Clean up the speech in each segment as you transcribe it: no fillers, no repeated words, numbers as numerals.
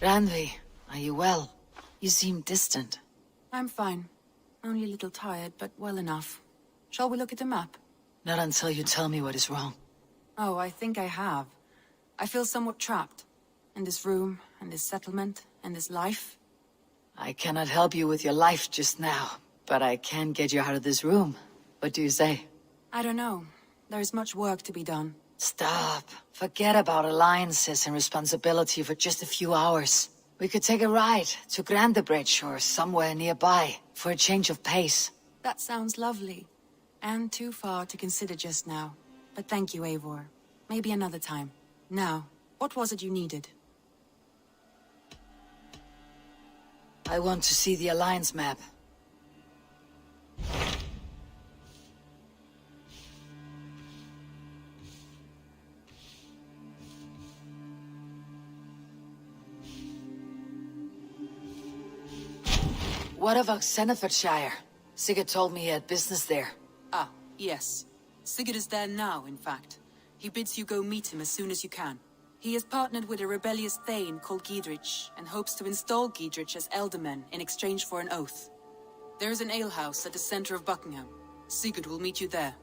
Randvi, are you well? You seem distant. I'm fine. Only a little tired, but well enough. Shall we look at the map? Not until you tell me what is wrong. Oh, I think I have. I feel somewhat trapped. In this room, and this settlement, and this life. I cannot help you with your life just now, but I can get you out of this room. What do you say? I don't know. There is much work to be done. Stop. Forget about alliances and responsibility for just a few hours. We could take a ride to Grandebridge or somewhere nearby for a change of pace. That sounds lovely. And too far to consider just now. But thank you, Eivor. Maybe another time. Now, what was it you needed? I want to see the Alliance map. What of Oxenfordshire? Sigurd told me he had business there. Ah, yes. Sigurd is there now, in fact. He bids you go meet him as soon as you can. He has partnered with a rebellious Thane called Giedrich, and hopes to install Giedrich as Elderman in exchange for an oath. There is an alehouse at the center of Buckingham. Sigurd will meet you there.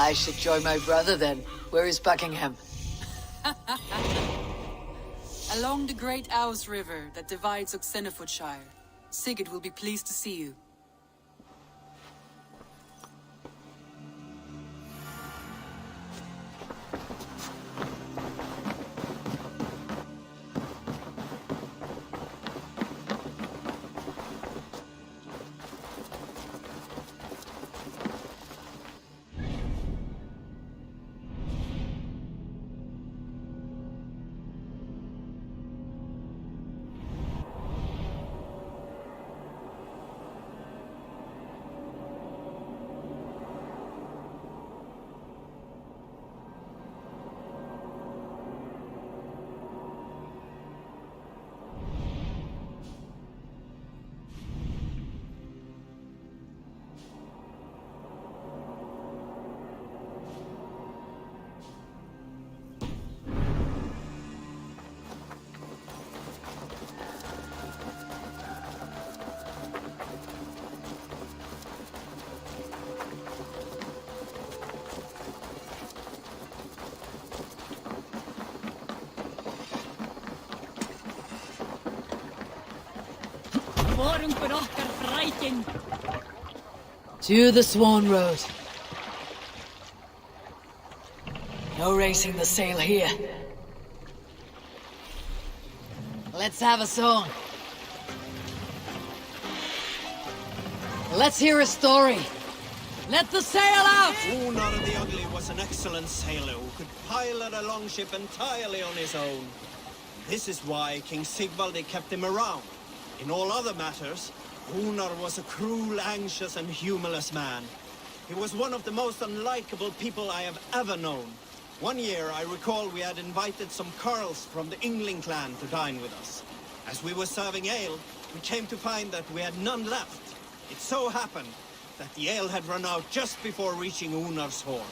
I should join my brother then. Where is Buckingham? Along the great Ouse River that divides Oxenfordshire. Sigurd will be pleased to see you. To the Swan Road. No raising the sail here. Let's have a song. Let's hear a story. Let the sail out! Unar the Ugly was an excellent sailor who could pilot a longship entirely on his own. This is why King Sigvaldi kept him around. In all other matters, Unar was a cruel, anxious, and humorless man. He was one of the most unlikable people I have ever known. One year, I recall we had invited some Carls from the Yngling clan to dine with us. As we were serving ale, we came to find that we had none left. It so happened that the ale had run out just before reaching Unar's horn.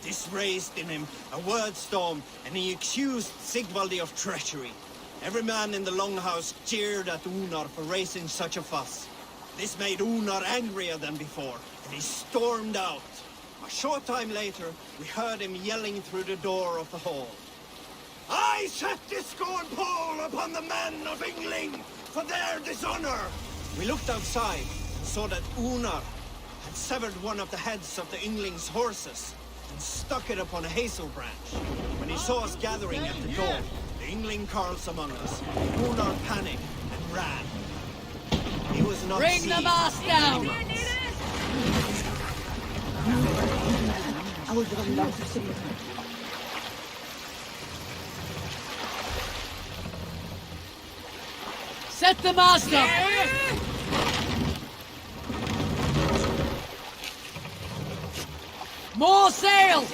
This raised in him a word storm, and he accused Sigvaldi of treachery. Every man in the Longhouse jeered at Unar for raising such a fuss. This made Unar angrier than before, and he stormed out. A short time later, we heard him yelling through the door of the hall. I set discord pole upon the men of Yngling for their dishonor! We looked outside and saw that Unar had severed one of the heads of the Yngling's horses and stuck it upon a hazel branch. When he saw us gathering at the door, the Yngling Carls among us, Unar panicked and ran. He was not Bring the mast down! Set the mast up! More sail!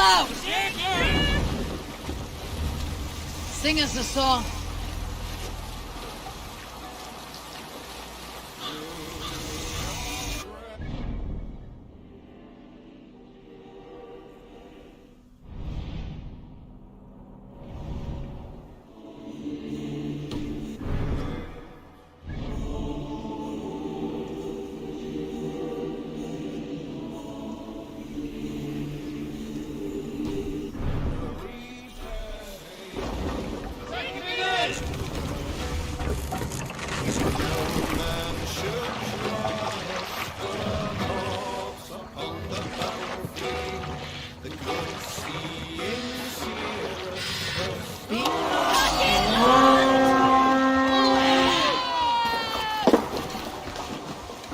out! Sing us a song.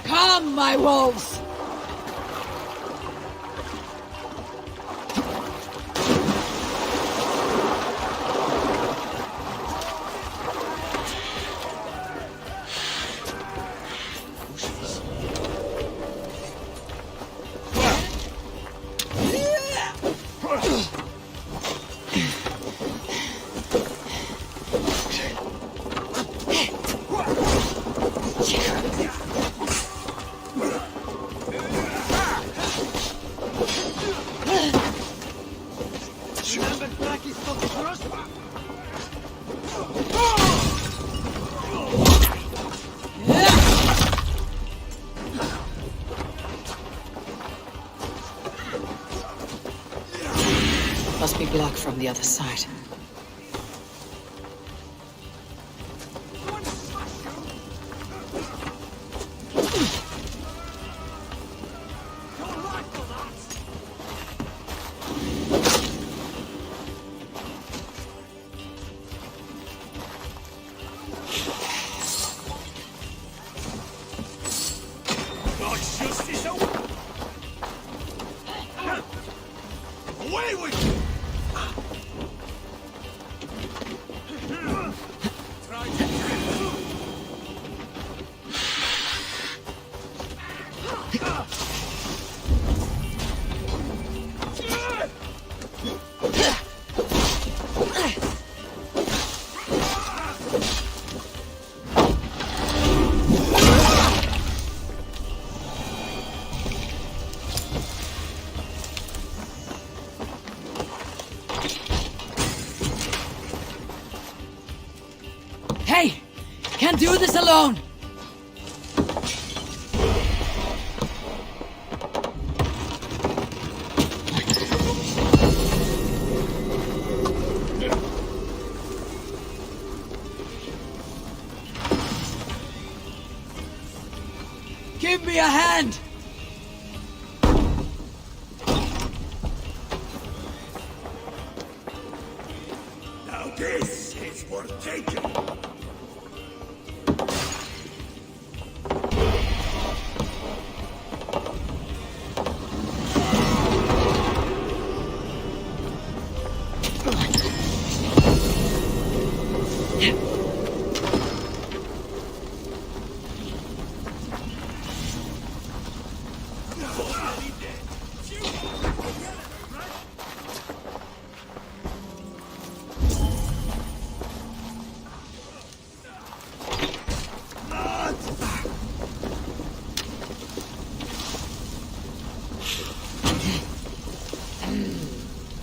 Come, my wolves! Must be blocked from the other side. Away with you! Hey! Can't do this alone! Give me a hand! Now this is worth taking!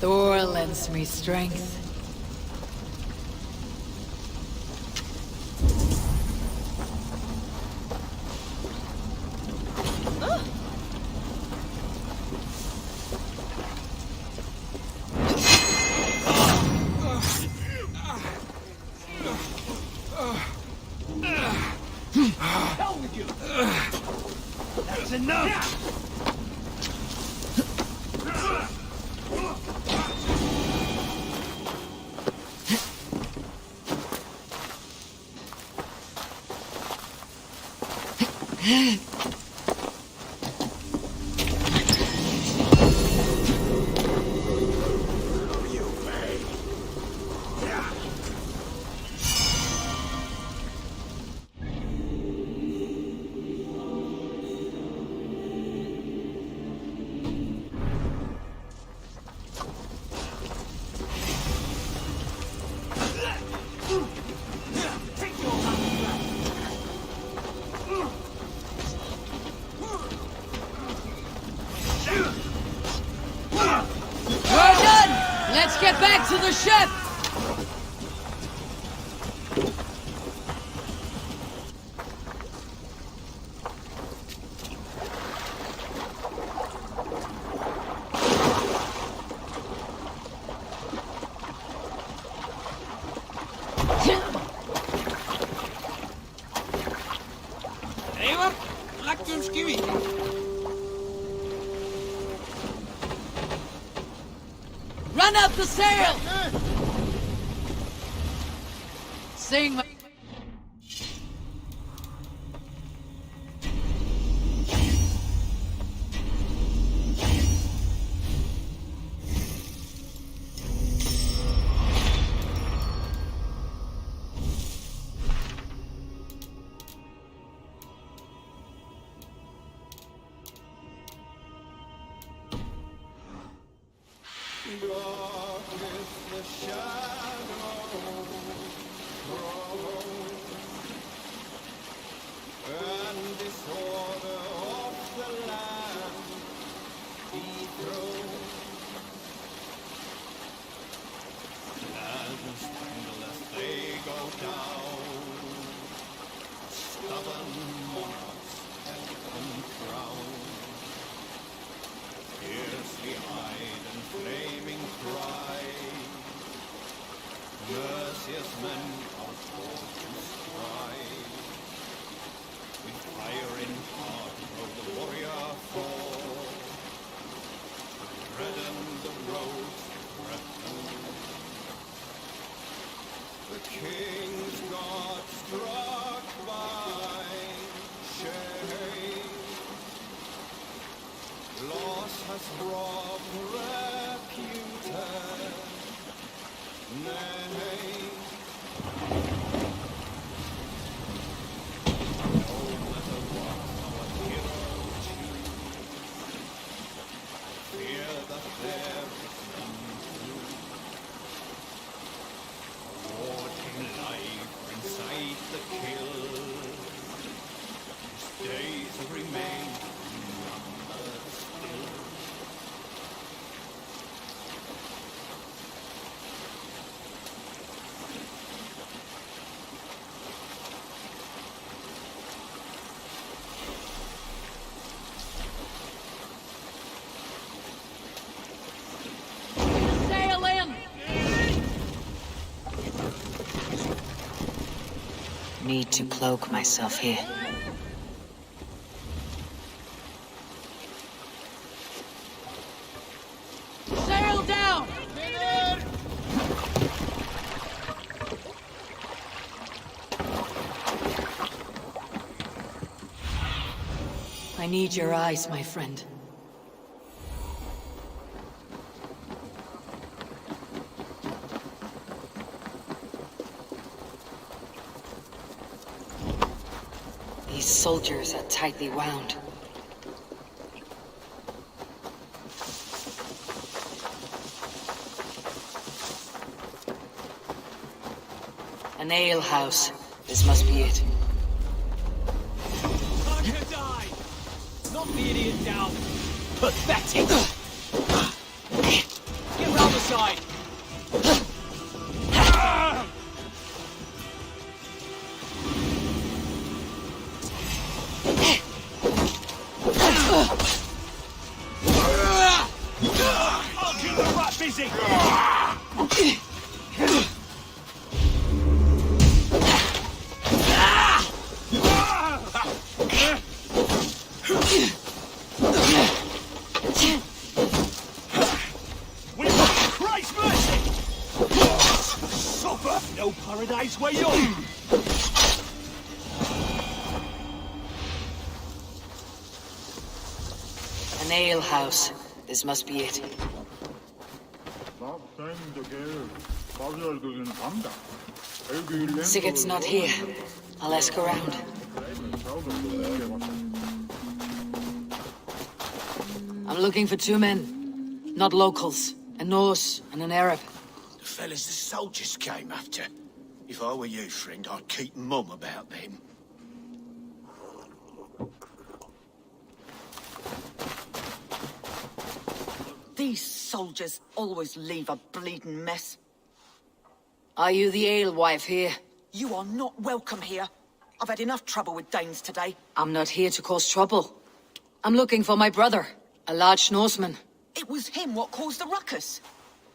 Thor lends me strength. Hell with you! That's enough! ship! Run up the sail! Sing my... Darkness, the shadow grows, and disorder of the land dethroned. Lands tremble as they go down, stubborn monarchs held on crown. Fiercely eyed and flaming cry, merciless men are forced to strive. With fire in heart rode the warrior forth, to redden the roads threatened. The king's God struck by shame, loss has robbed reputed name. No matter what our hero choose, fear that there is none true. Awarding life inside the kill, his days remain numbered still. Sail in! Need to cloak myself here. Sail down! I need your eyes, my friend. These soldiers are tightly wound. An ale house. This must be it. I can die! Knock the idiot down! Pathetic! Get round the side! I'll keep the rat busy! Christ mercy! Supper! No paradise where you're... An ale house. This must be it. Sigurd's not here. I'll ask around. I'm looking for two men. Not locals. A Norse and an Arab. The fellas the soldiers came after. If I were you, friend, I'd keep mum about them. These soldiers always leave a bleeding mess. Are you the alewife here? You are not welcome here. I've had enough trouble with Danes today. I'm not here to cause trouble. I'm looking for my brother, a large Norseman. It was him what caused the ruckus.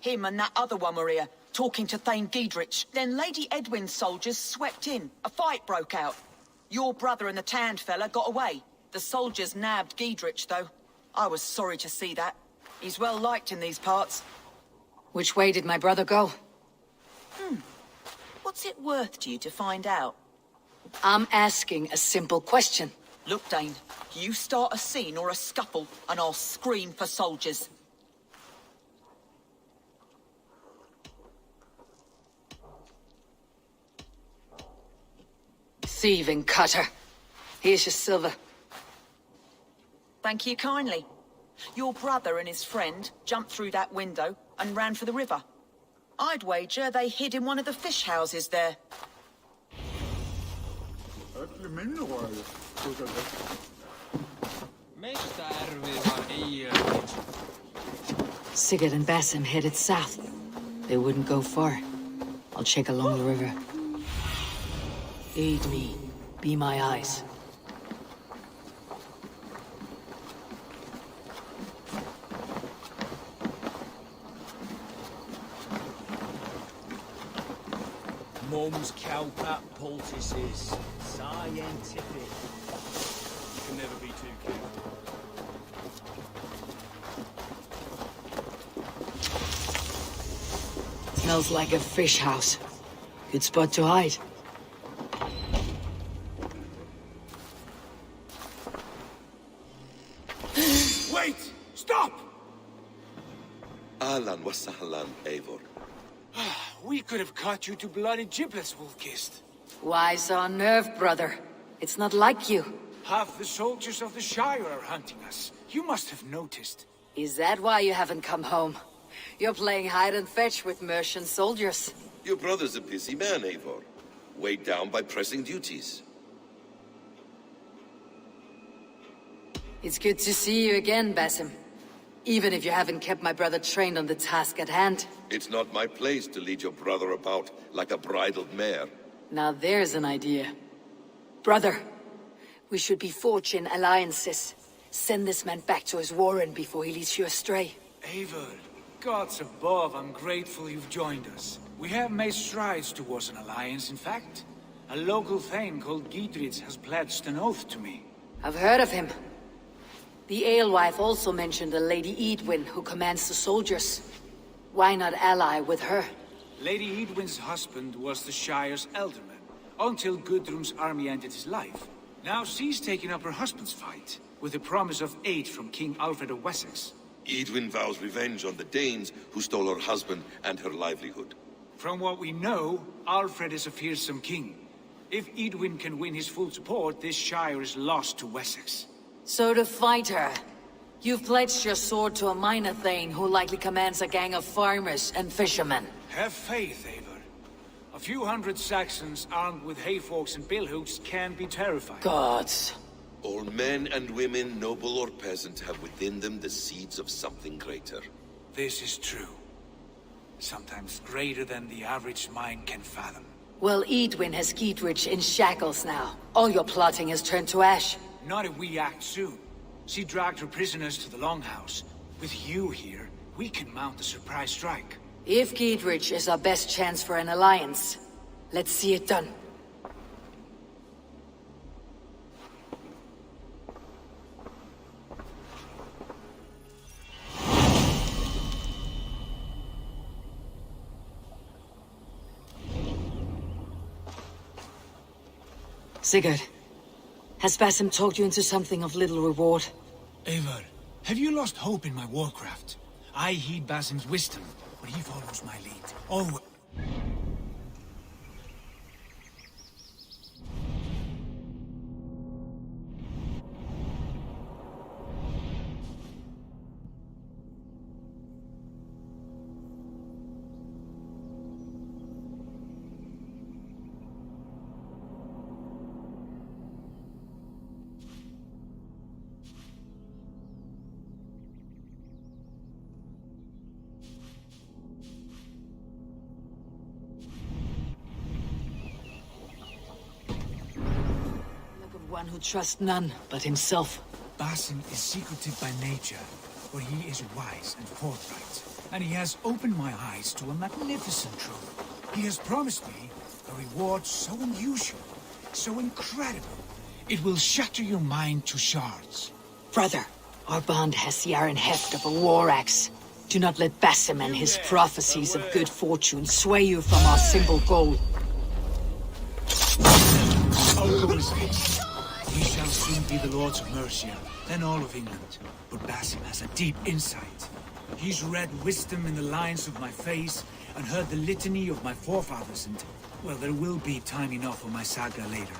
Him and that other one were here, talking to Thane Giedrich. Then Lady Edwin's soldiers swept in. A fight broke out. Your brother and the tanned fella got away. The soldiers nabbed Giedrich, though. I was sorry to see that. He's well liked in these parts. Which way did my brother go? What's it worth to you to find out? I'm asking a simple question. Look, Dane, you start a scene or a scuffle, and I'll scream for soldiers. Thieving cutter. Here's your silver. Thank you kindly. Your brother and his friend jumped through that window and ran for the river. I'd wager they hid in one of the fish houses there. Sigurd and Basim headed south. They wouldn't go far. I'll check along the river. Aid me. Be my eyes. Mum's cowpat poultices. Scientific. Can never be too careful. Smells like a fish house. Good spot to hide. Wait! Stop! Ahlan wa sahlan, Eivor. We could have cut you to bloody giblets, Wolf-Kissed. Why so unnerved, brother? It's not like you. Half the soldiers of the Shire are hunting us. You must have noticed. Is that why you haven't come home? You're playing hide and fetch with Mercian soldiers. Your brother's a busy man, Eivor. Weighed down by pressing duties. It's good to see you again, Basim. Even if you haven't kept my brother trained on the task at hand. It's not my place to lead your brother about like a bridled mare. Now there's an idea. Brother, we should be forging alliances. Send this man back to his warren before he leads you astray. Eivor, gods above, I'm grateful you've joined us. We have made strides towards an alliance, in fact. A local thane called Giedrich has pledged an oath to me. I've heard of him. The alewife also mentioned a Lady Edwin who commands the soldiers. Why not ally with her? Lady Edwin's husband was the Shire's elderman, until Gudrun's army ended his life. Now she's taking up her husband's fight, with the promise of aid from King Alfred of Wessex. Edwin vows revenge on the Danes who stole her husband and her livelihood. From what we know, Alfred is a fearsome king. If Edwin can win his full support, this Shire is lost to Wessex. So to fight her, you've pledged your sword to a minor thane who likely commands a gang of farmers and fishermen. Have faith, Eivor. A few hundred Saxons armed with hayforks and billhooks can be terrifying. Gods. All men and women, noble or peasant, have within them the seeds of something greater. This is true. Sometimes greater than the average mind can fathom. Well, Edwin has Giedrich in shackles now. All your plotting has turned to ash. Not if we act soon. She dragged her prisoners to the Longhouse. With you here, we can mount a surprise strike. If Giedrich is our best chance for an alliance, let's see it done. Sigurd, has Basim talked you into something of little reward? Eivor, have you lost hope in my warcraft? I heed Basim's wisdom, but he follows my lead. Always. one who trusts none but himself. Basim is secretive by nature, but he is wise and forthright. And he has opened my eyes to a magnificent truth. He has promised me a reward so unusual, so incredible, it will shatter your mind to shards. Brother, our bond has the iron heft of a war axe. Do not let Basim and his prophecies of good fortune sway you from our simple goal. Our goal is fixed. He shall soon be the lords of Mercia, then all of England. But Basim has a deep insight. He's read wisdom in the lines of my face and heard the litany of my forefathers, and, well, there will be time enough for my saga later.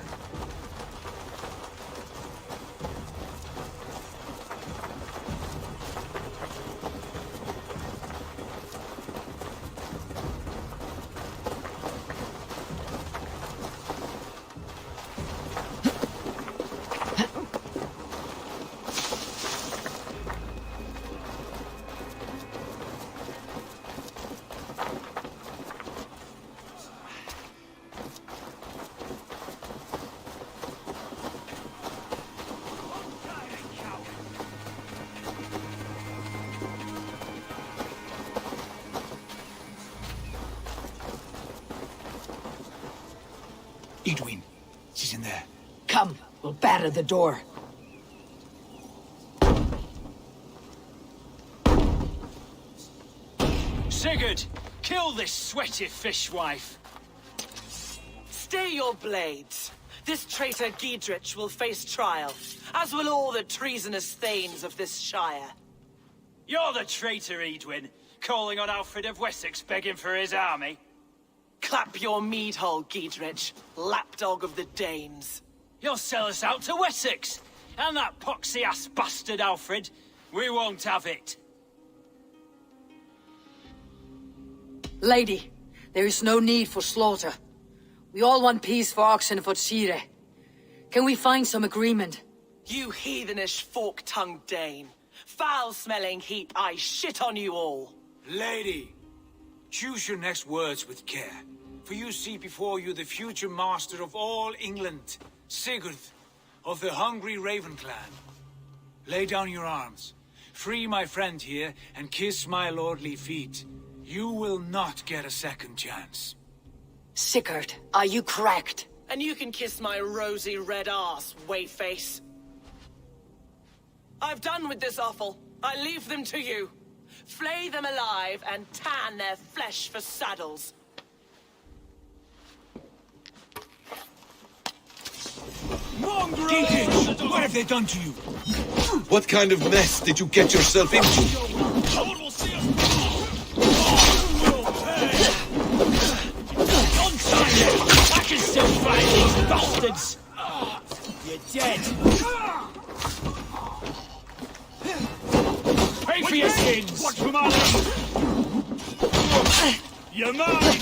Edwin, she's in there. Come, we'll batter the door. Sigurd, kill this sweaty fishwife. Stay your blades. This traitor Giedrich will face trial, as will all the treasonous thanes of this shire. You're the traitor, Edwin, calling on Alfred of Wessex begging for his army. Clap your mead hole, Giedrich, lapdog of the Danes. You'll sell us out to Wessex, and that poxy-ass bastard Alfred. We won't have it. Lady, there is no need for slaughter. We all want peace for Oxenford. Can we find some agreement? You heathenish fork-tongued Dane. Foul-smelling heap, I shit on you all. Lady, choose your next words with care, for you see before you the future master of all England, Sigurd, of the hungry Raven clan. Lay down your arms, free my friend here, and kiss my lordly feet. You will not get a second chance. Sigurd, are you cracked? And you can kiss my rosy red arse, wayface. I've done with this offal. I leave them to you. Flay them alive and tan their flesh for saddles. Giedrich, what have they done to you? What kind of mess did you get yourself into? I can still fight these bastards! You're dead! Pay for your sins! Watch for my legs! You're mine!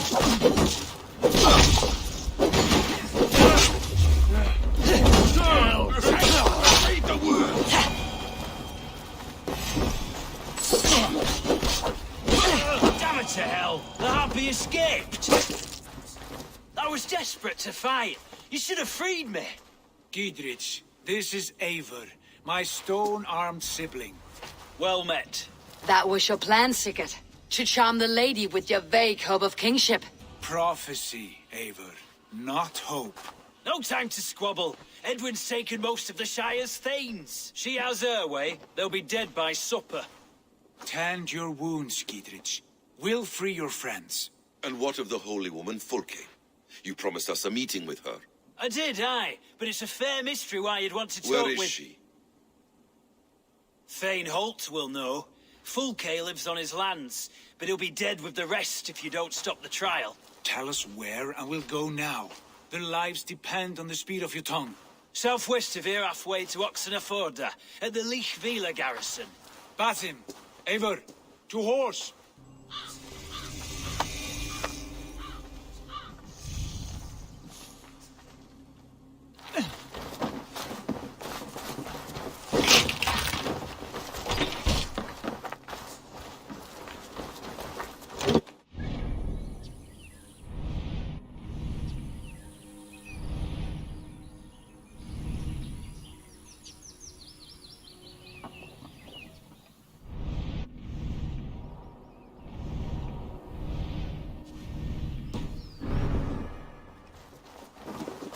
Read the word! Damn it to hell! The harpy escaped! I was desperate to fight. You should have freed me. Giedrich, this is Eivor, my stone-armed sibling. Well met. That was your plan, Sigurd. To charm the lady with your vague hope of kingship. Prophecy, Eivor, not hope. No time to squabble. Edwin's taken most of the Shire's thanes. She has her way. They'll be dead by supper. Tend your wounds, Giedrich. We'll free your friends. And what of the holy woman Fulke? You promised us a meeting with her. I did, aye. But it's a fair mystery why you'd want to talk Where is with... she? Thane Holt will know. Fulke lives on his lands, but he'll be dead with the rest if you don't stop the trial. Tell us where, and we'll go now. Their lives depend on the speed of your tongue. Southwest of here, halfway to Oxenford, at the Lichvila garrison. Basim, Eivor, to horse!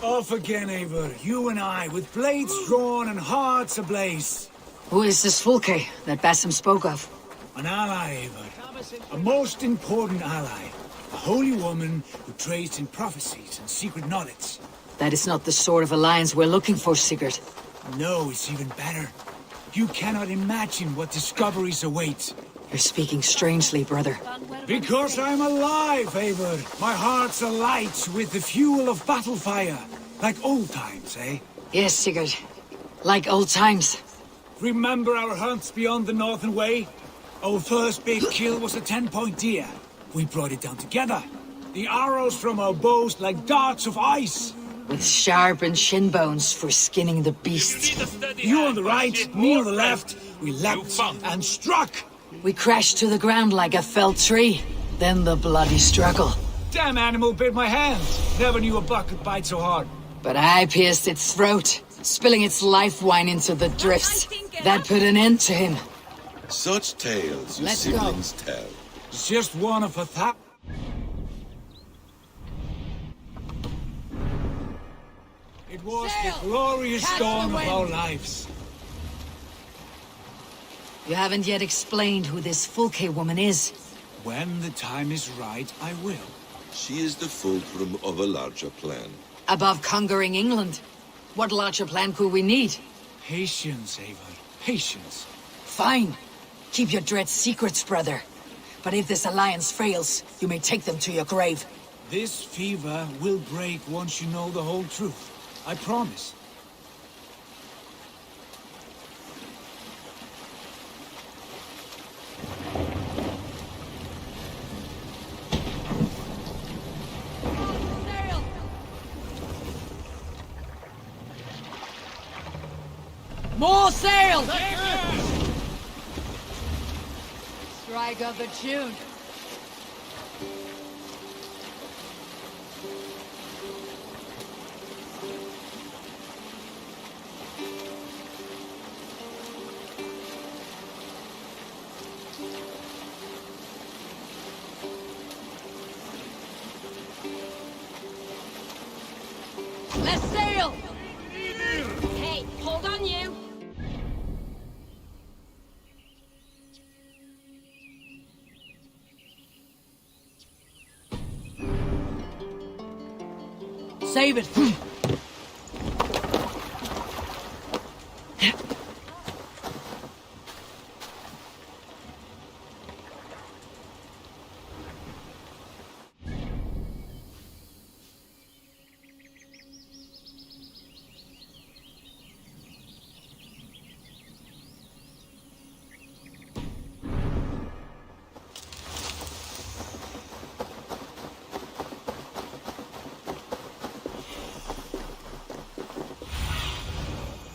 Off again, Eivor. You and I, with blades drawn and hearts ablaze. Who is this Fulke that Basim spoke of? An ally, Eivor. A most important ally. A holy woman who trades in prophecies and secret knowledge. That is not the sort of alliance we're looking for, Sigurd. No, it's even better. You cannot imagine what discoveries await. You're speaking strangely, brother. Because I'm alive, Eivor. My heart's alight with the fuel of battle fire. Like old times, eh? Yes, Sigurd. Like old times. Remember our hunts beyond the Northern Way? Our first big kill was a 10-point deer. We brought it down together. The arrows from our bows like darts of ice. With sharpened shin bones for skinning the beast. You on the right, me on the left. We leapt and struck. We crashed to the ground like a felled tree. Then the bloody struggle. Damn animal bit my hand. Never knew a buck could bite so hard. But I pierced its throat, spilling its life wine into the drifts. That put an end to him. Such tales you Let's siblings tell. It's just one of a thousand. It was the glorious dawn of our lives. You haven't yet explained who this Fulke woman is. When the time is right, I will. She is the fulcrum of a larger plan. Above conquering England, what larger plan could we need? Patience, Eivor. Patience. Fine. Keep your dread secrets, brother. But if this alliance fails, you may take them to your grave. This fever will break once you know the whole truth. I promise. More sail! Strike of the tune. Let's sail! Hey, hold on you! Save it!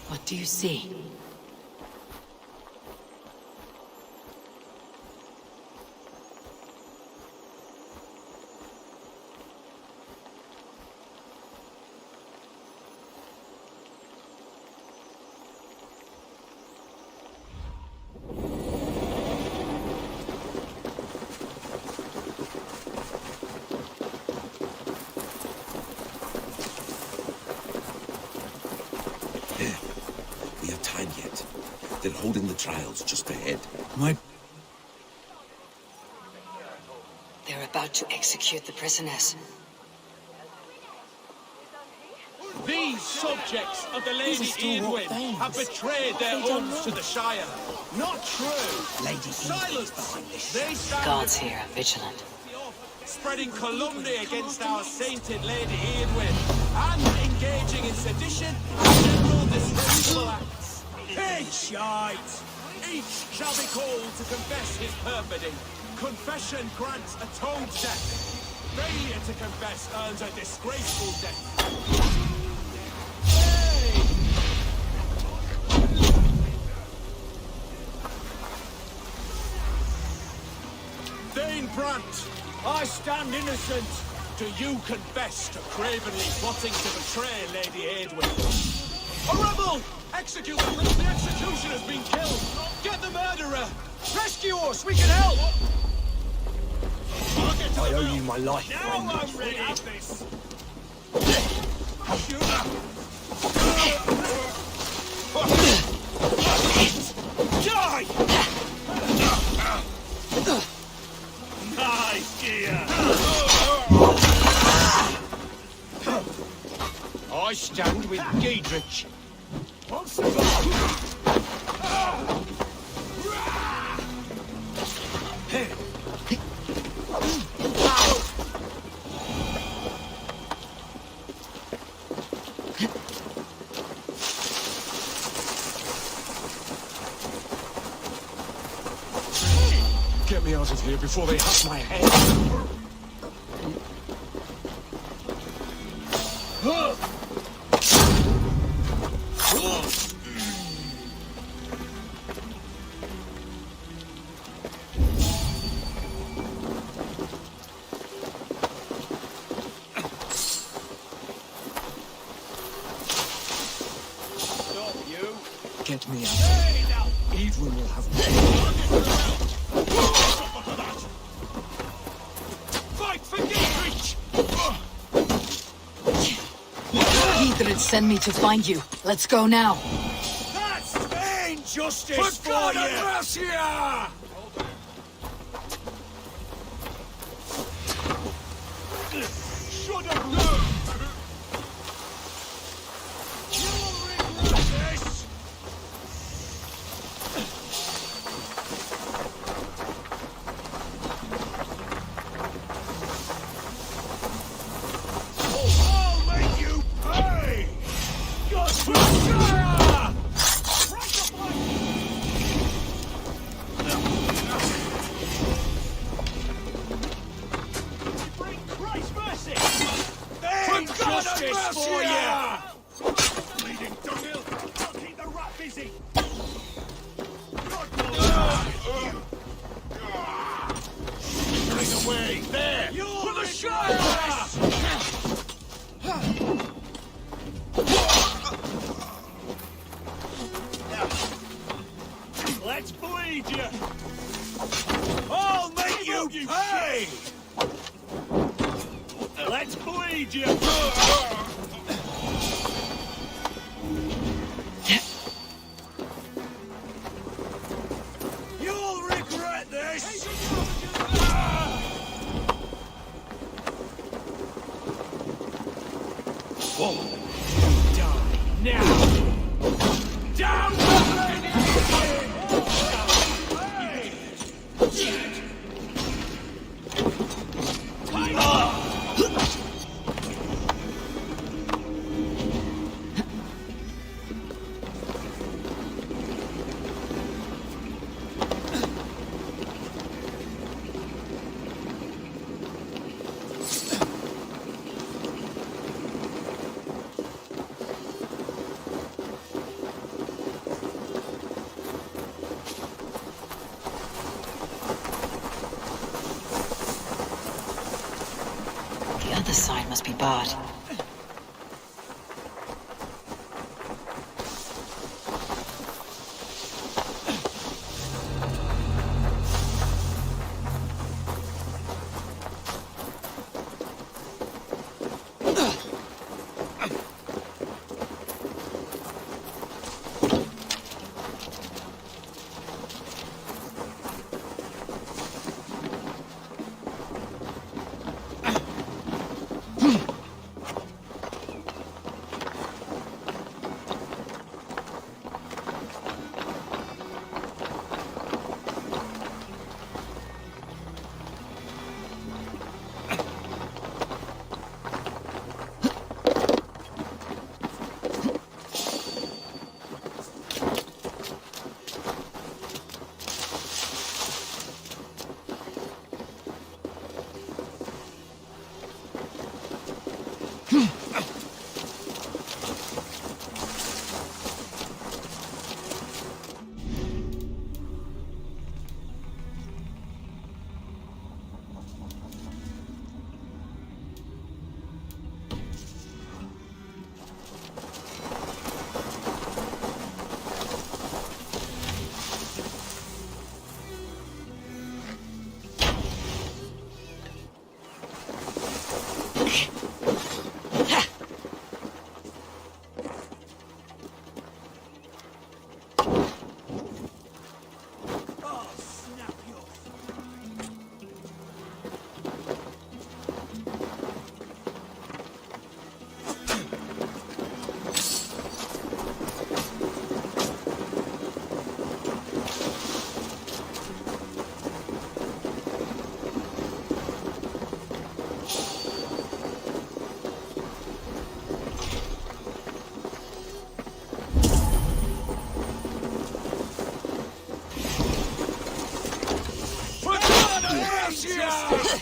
What do you see? We have time yet. They're holding the trials just ahead. They're about to execute the prisoners. These subjects of the Lady Eadwyn have betrayed their homes to the Shire. Not true. Lady Silence. They stand Guards here, vigilant. spreading calumny against our sainted Lady Eadwyn and engaging in sedition and general disgraceful acts. Pig shite! Each shall be called to confess his perfidy. Confession grants atoned death. Failure to confess earns a disgraceful death. Thane Brant, I stand innocent. Do you confess to cravenly plotting to betray Lady Eadwyn? A rebel! Execute them! The executioner's been killed! Get the murderer! Rescue us! We can help! I owe you my life, friend. Now I'm ready! Have this! I stand with Giedrich. What's the bar? Get me out of here before they hack my head. Get me out. Edwin will have me. Fight for Giedrich! Giedrich sent me to find you. Let's go now. That's injustice For God and mercy! Should have known! You'll regret this! I'll make you pay! God Messiah! Right the Bring Christ's mercy! For God and mercy! Bleeding dunghill! I'll keep the rat busy! Bring away! There! For the Let's bleed you! I'll make you pay! Let's bleed you! You'll regret this! Die now! Down! The other side must be barred.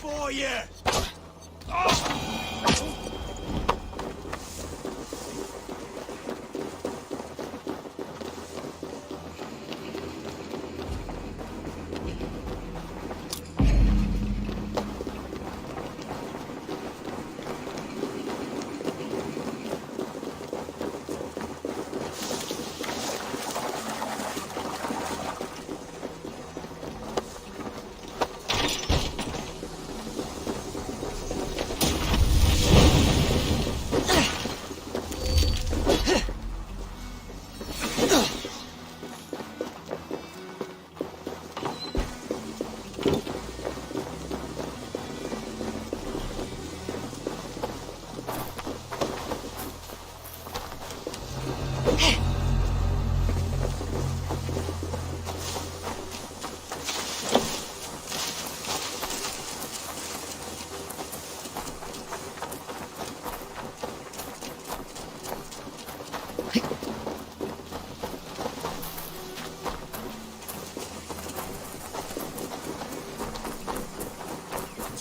for you!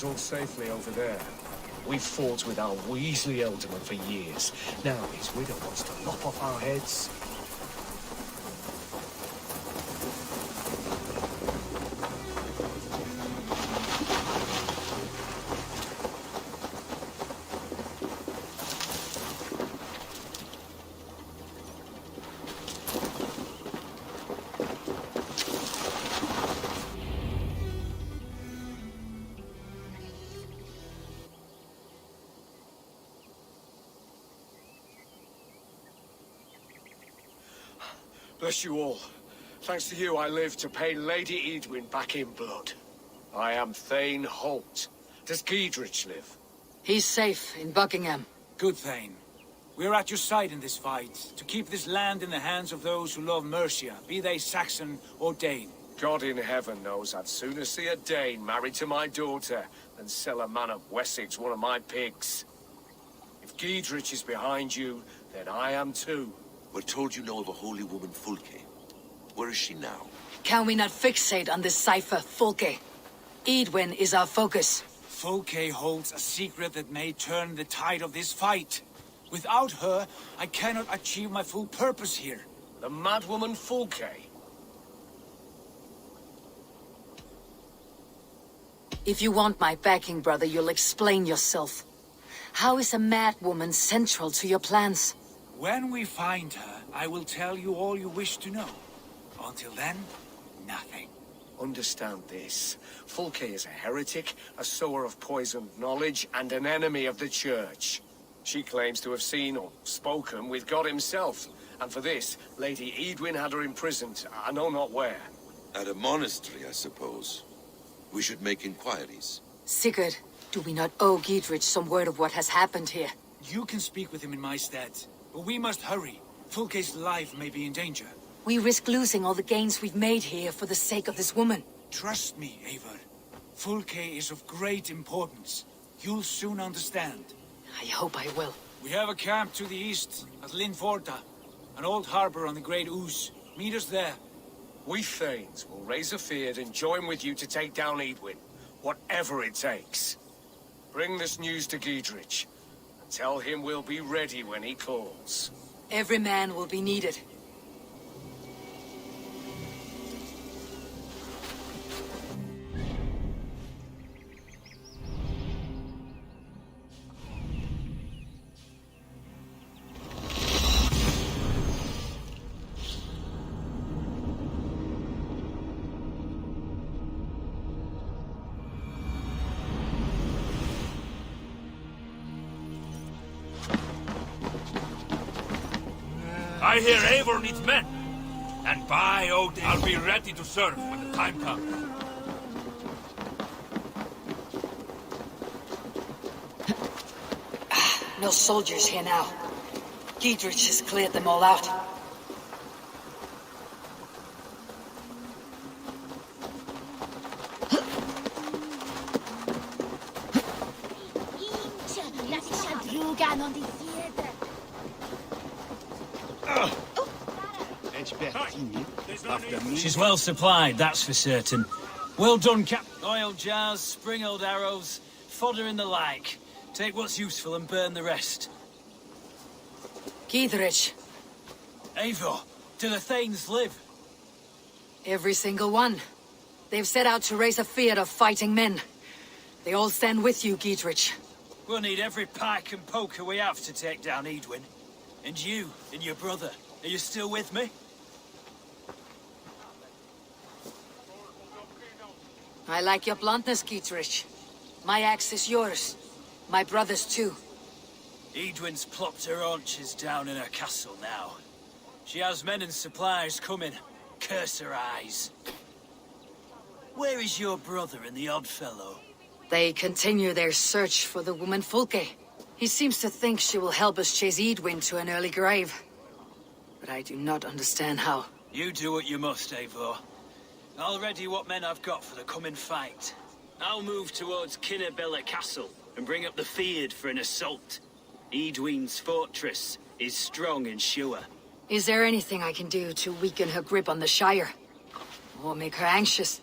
All safely over there. We've fought with our Weasley Elderman for years. Now his widow wants to lop off our heads. Bless you all. Thanks to you, I live to pay Lady Edwin back in blood. I am Thane Holt. Does Giedrich live? He's safe in Buckingham. Good, Thane. We're at your side in this fight, to keep this land in the hands of those who love Mercia, be they Saxon or Dane. God in heaven knows I'd sooner see a Dane married to my daughter than sell a man of Wessex one of my pigs. If Giedrich is behind you, then I am too. We're told you know of a holy woman, Fulke. Where is she now? Can we not fixate on this cipher, Fulke? Edwin is our focus. Fulke holds a secret that may turn the tide of this fight. Without her, I cannot achieve my full purpose here. The madwoman Fulke? If you want my backing, brother, you'll explain yourself. How is a madwoman central to your plans? When we find her, I will tell you all you wish to know. Until then, nothing. Understand this. Fulke is a heretic, a sower of poisoned knowledge, and an enemy of the Church. She claims to have seen or spoken with God himself, and for this, Lady Edwin had her imprisoned, I know not where. At a monastery, I suppose. We should make inquiries. Sigurd, do we not owe Giedrich some word of what has happened here? You can speak with him in my stead, but we must hurry. Fulke's life may be in danger. We risk losing all the gains we've made here for the sake of this woman. Trust me, Eivor. Fulke is of great importance. You'll soon understand. I hope I will. We have a camp to the east, at Linforta. An old harbor on the Great Ouse. Meet us there. We Thanes will raise a feard and join with you to take down Edwin, whatever it takes. Bring this news to Giedrich, and tell him we'll be ready when he calls. Every man will be needed. I hear Eivor needs men. And by Odin, I'll be ready to serve when the time comes. No soldiers here now. Giedrich has cleared them all out. She's well supplied, that's for certain. Well done, Cap. Oil jars, spring-old arrows, fodder and the like. Take what's useful and burn the rest. Giedrich, Eivor, do the Thanes live? every single one. They've set out to raise a fear of fighting men. They all stand with you, Giedrich. We'll need every pike and poker we have to take down Edwin. And you, and your brother, are you still with me? I like your bluntness, Giedrich. My axe is yours. My brother's too. Edwin's plopped her haunches down in her castle now. She has men and supplies coming. Curse her eyes. Where is your brother and the odd fellow? They continue their search for the woman Fulke. He seems to think she will help us chase Edwin to an early grave. But I do not understand how. You do what you must, Eivor. I'll ready what men I've got for the coming fight. I'll move towards Kinnabella Castle and bring up the Feared for an assault. Edwin's fortress is strong and sure. Is there anything I can do to weaken her grip on the Shire? Or make her anxious?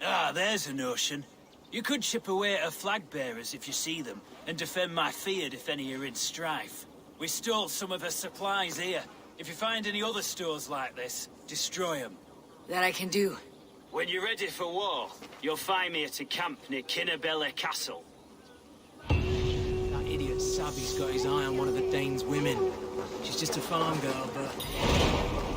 Ah, there's a notion. You could chip away at her flag bearers if you see them, and defend my Feared if any are in strife. We stole some of her supplies here. If you find any other stores like this, destroy them. That I can do. When you're ready for war, you'll find me at a camp near Kinnabella Castle. That idiot Savvy's got his eye on one of the Danes' women. She's just a farm girl, but...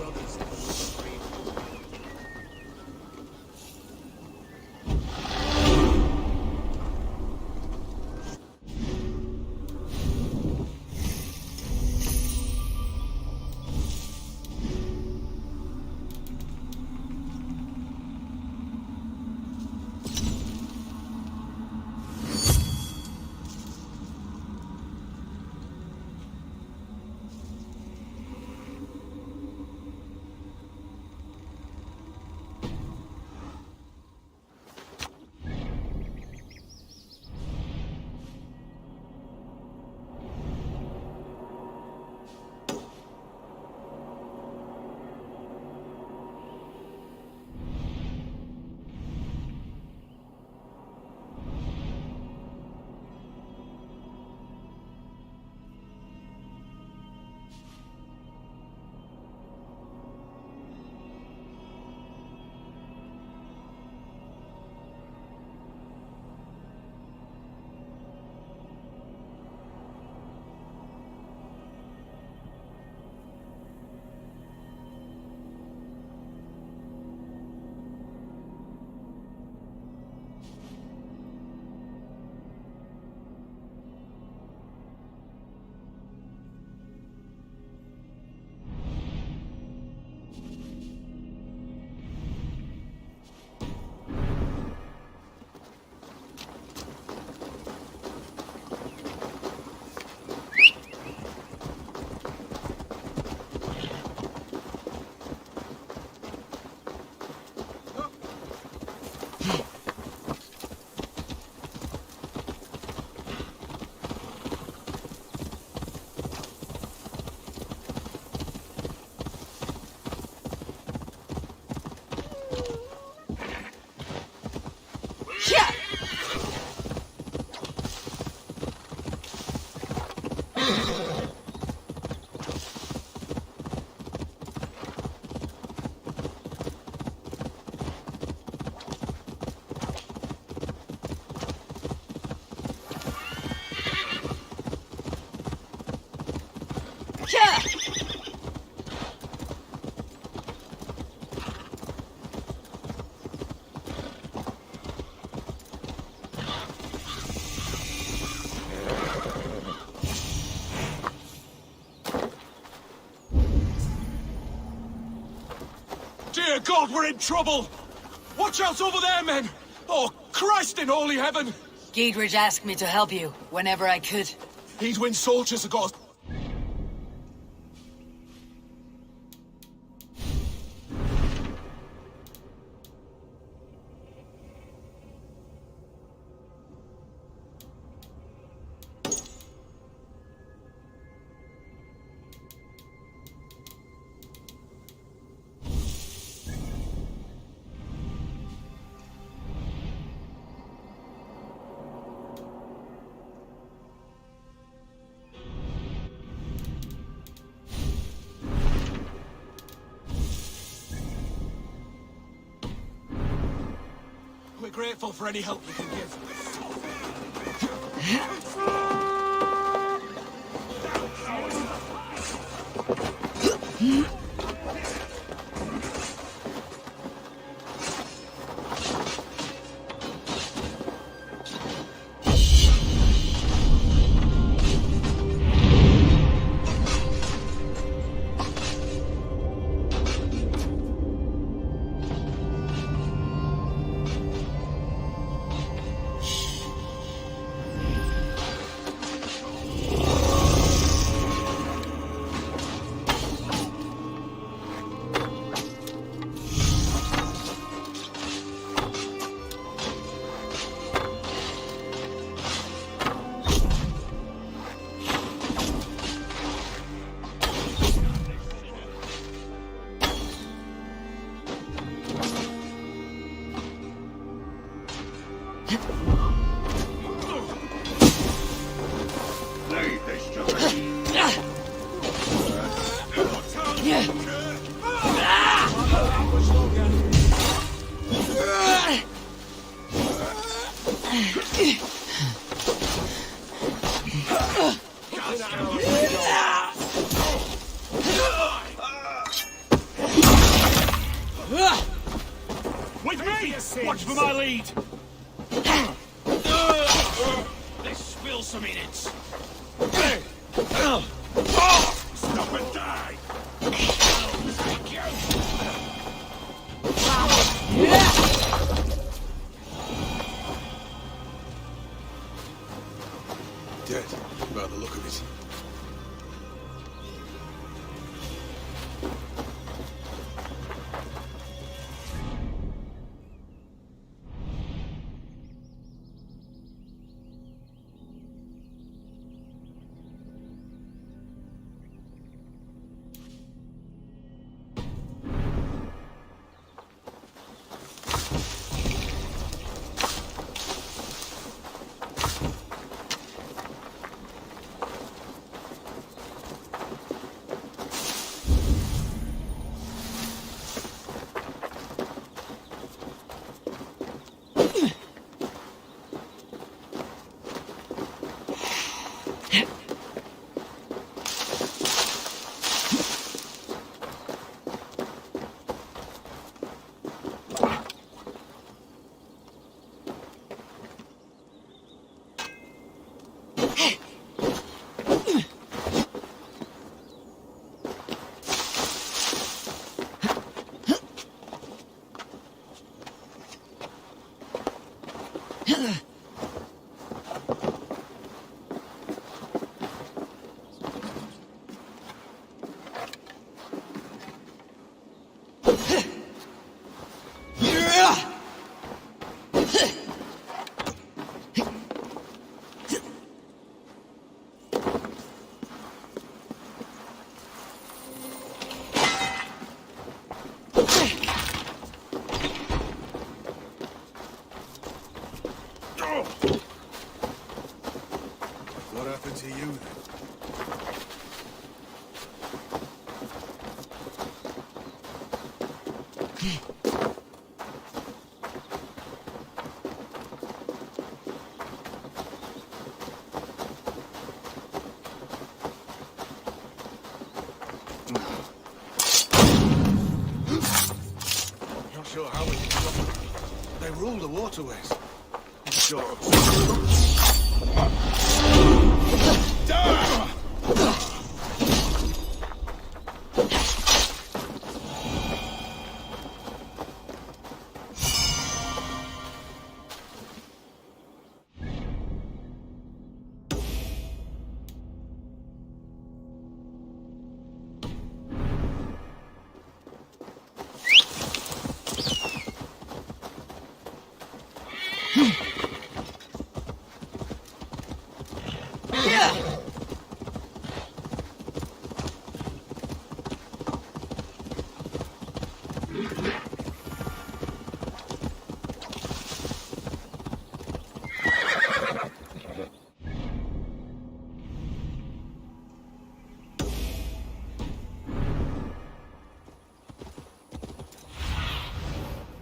Dear God, we're in trouble! Watch out over there, men! Oh, Christ in holy heaven! Giedrich asked me to help you whenever I could. Edwin's soldiers have got us. grateful for any help you can give. With me! Watch for my lead! This will some in it! Stop and die! Thank you! Dead, by the look of it. What happened to you then? Not sure how we can stop them. They rule the waterways. Sure.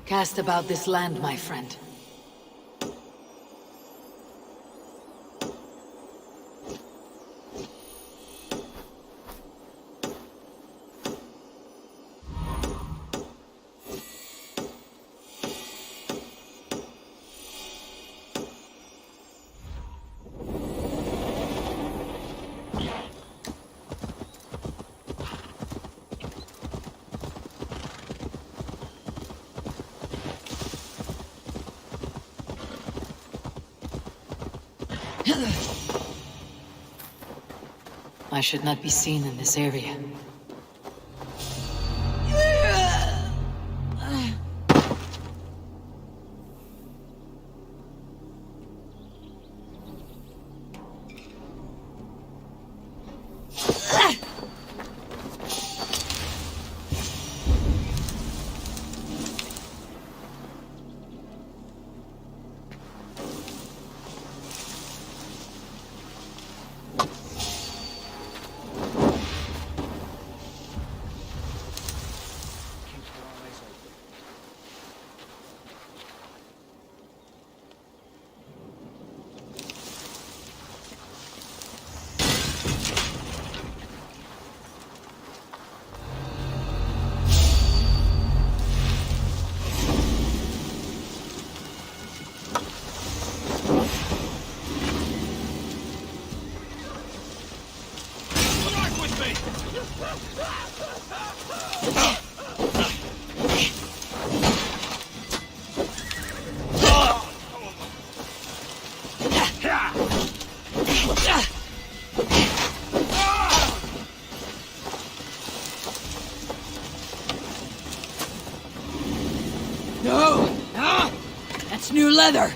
Cast about this land, my friend. I should not be seen in this area. No! Ah! That's new leather!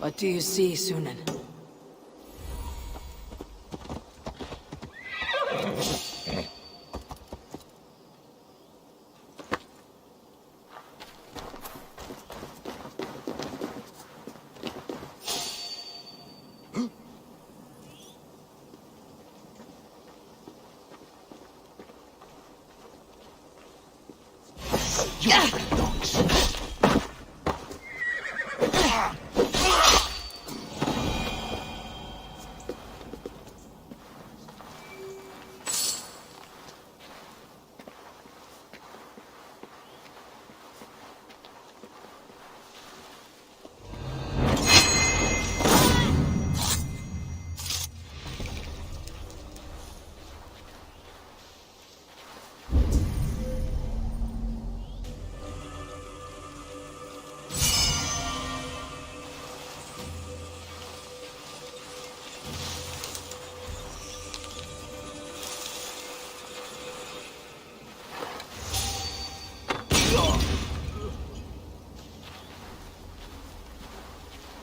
What do you see, Sunan?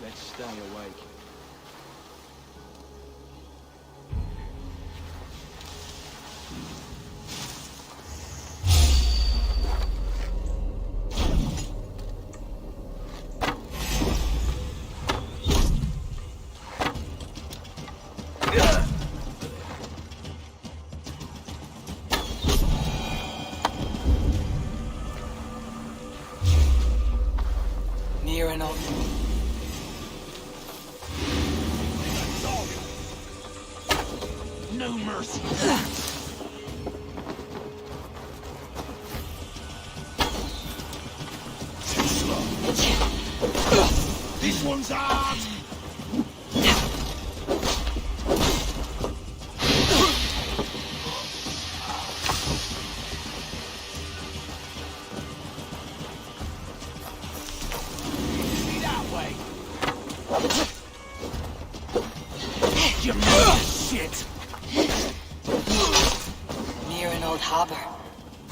Let's stay awake. Near enough. No mercy. Too slow. This one's hard.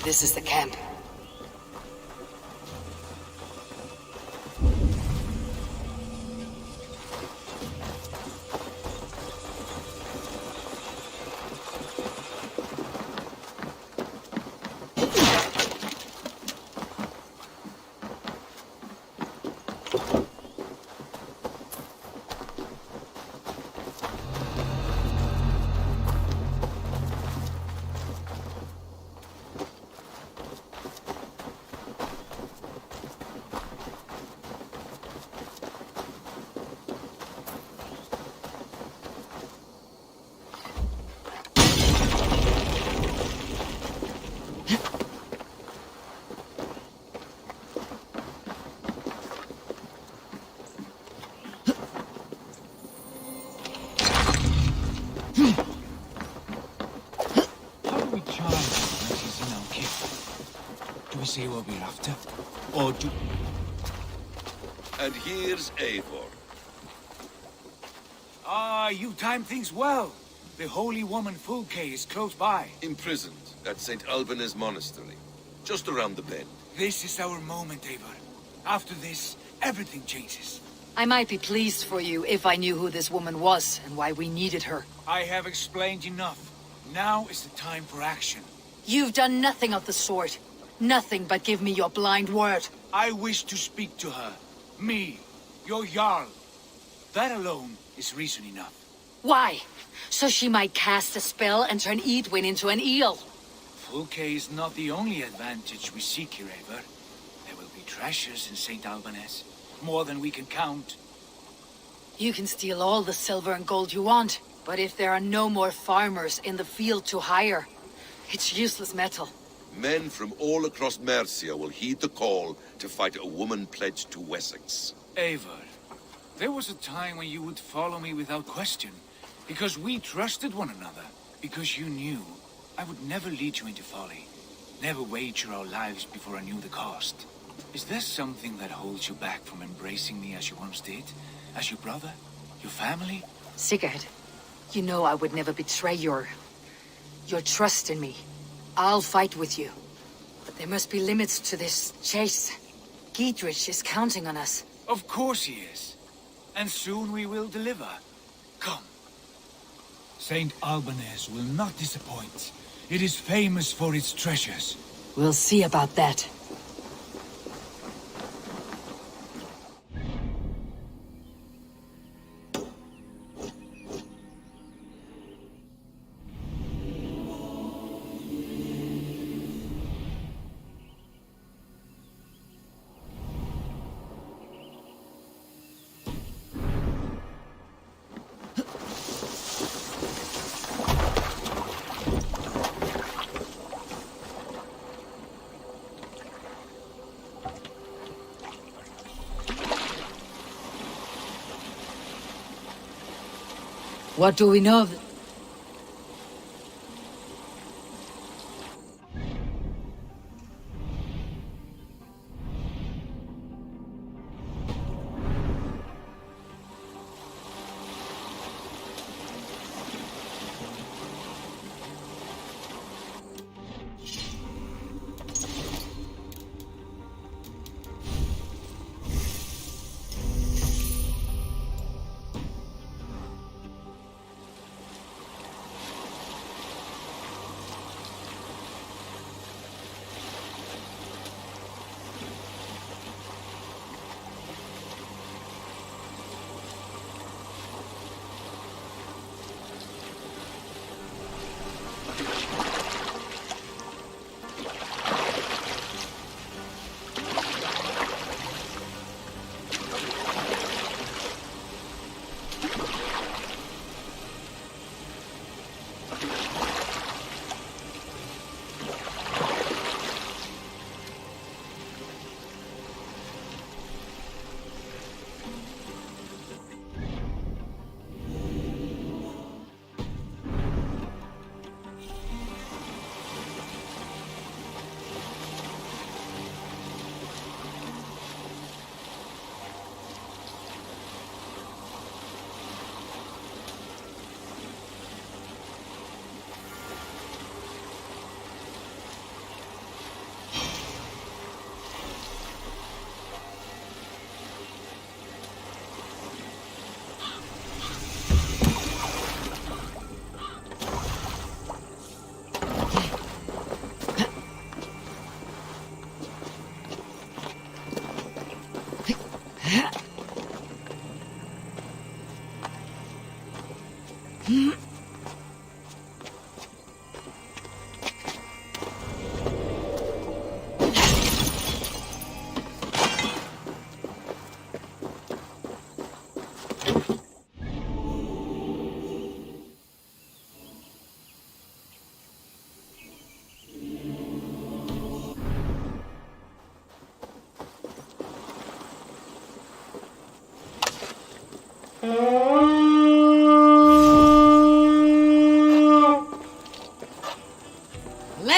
This is the camp. See what we're after? Or do... And here's Eivor. Ah, you timed things well. The holy woman Fulke is close by. Imprisoned at St. Alban's Monastery, just around the bend. This is our moment, Eivor. After this, everything changes. I might be pleased for you if I knew who this woman was and why we needed her. I have explained enough. Now is the time for action. You've done nothing of the sort. Nothing but give me your blind word. I wish to speak to her. Me, your Jarl. That alone is reason enough. Why? So she might cast a spell and turn Edwin into an eel. Fulke is not the only advantage we seek here, Eivor. There will be treasures in St. Alban's. More than we can count. You can steal all the silver and gold you want, but if there are no more farmers in the field to hire, it's useless metal. Men from all across Mercia will heed the call to fight a woman pledged to Wessex. Eivor, there was a time when you would follow me without question, because we trusted one another, because you knew I would never lead you into folly, never wager our lives before I knew the cost. Is there something that holds you back from embracing me as you once did? As your brother? Your family? Sigurd, you know I would never betray your trust in me. I'll fight with you. But there must be limits to this chase. Giedrich is counting on us. Of course he is. And soon we will deliver. Come. St. Alban's will not disappoint. It is famous for its treasures. We'll see about that. What do we know of...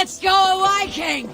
Let's go, Viking!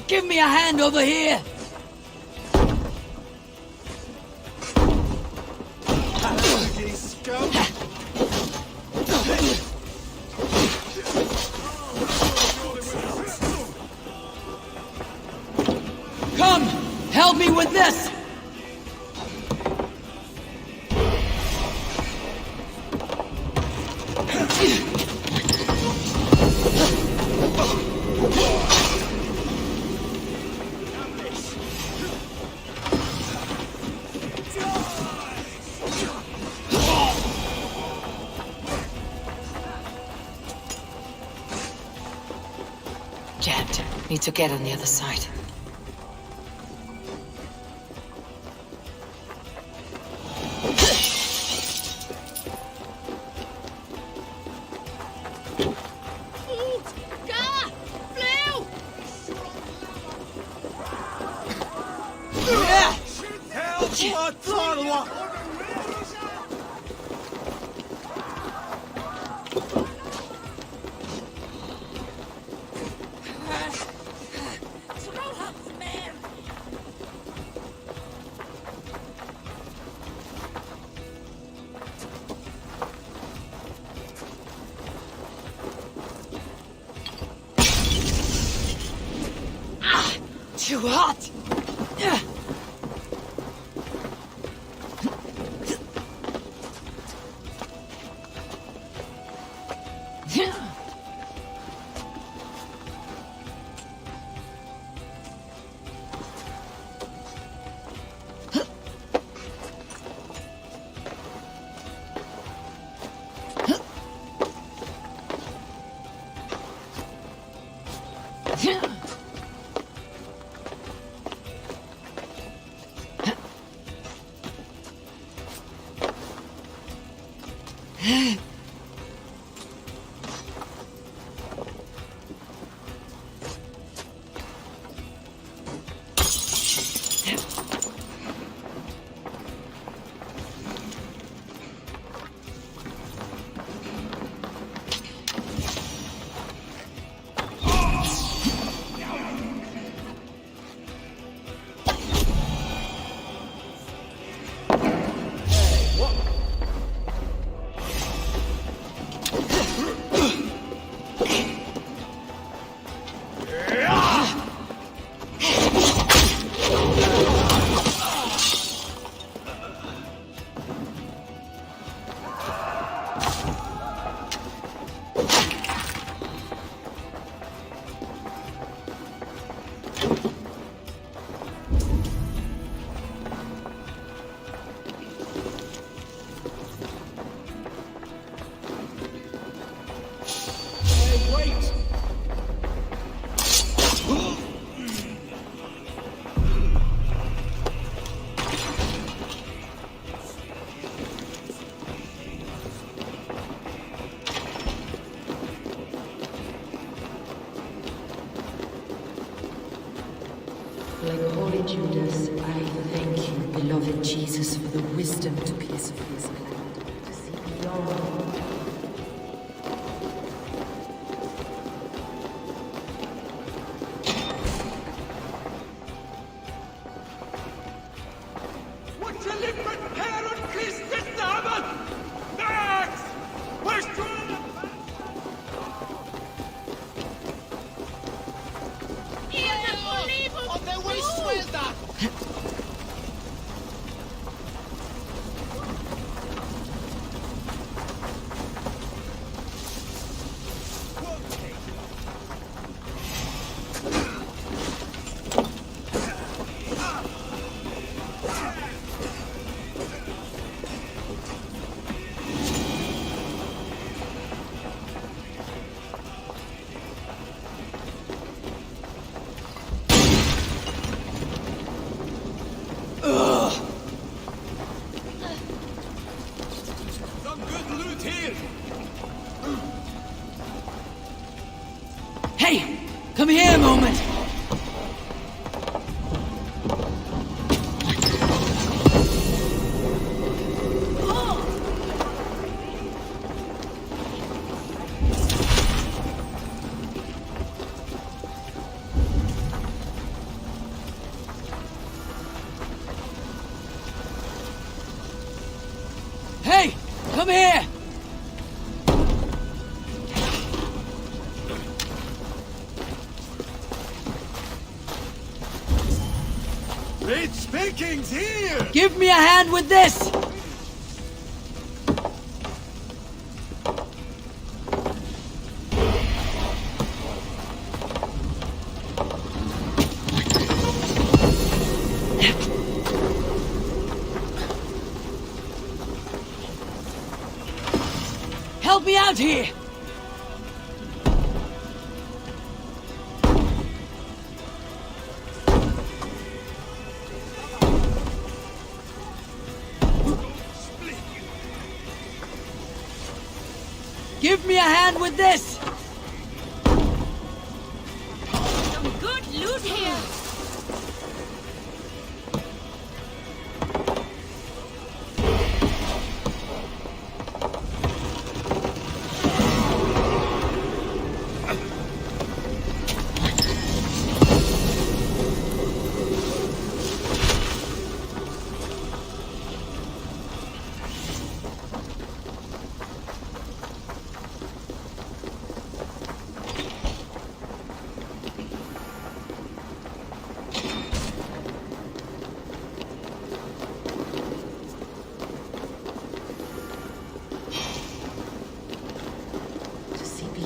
Give me a hand over here! Come! Help me with this! Jammed. Need to get on the other side. too hot! Like Holy Judas, I thank you, beloved Jesus, for the wisdom to pierce his plan, to see beyond. Hey! Come here a moment! Hey! Come here! It's Vikings here! Give me a hand with this! Help me out here! Give me a hand with this! Some good loot here.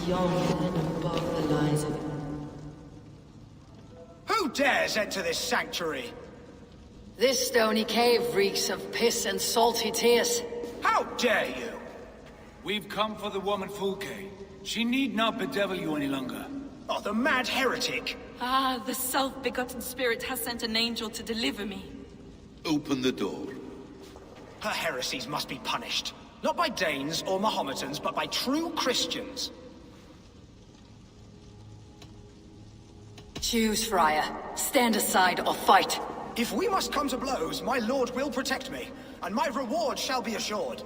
beyond and above the lies of... Who dares enter this sanctuary? This stony cave reeks of piss and salty tears. How dare you? We've come for the woman Fulke. She need not bedevil you any longer. Oh, the mad heretic! Ah, the self-begotten spirit has sent an angel to deliver me. Open the door. Her heresies must be punished. Not by Danes or Mohammedans, but by true Christians. Choose, Friar. Stand aside or fight. If we must come to blows, my lord will protect me, and my reward shall be assured.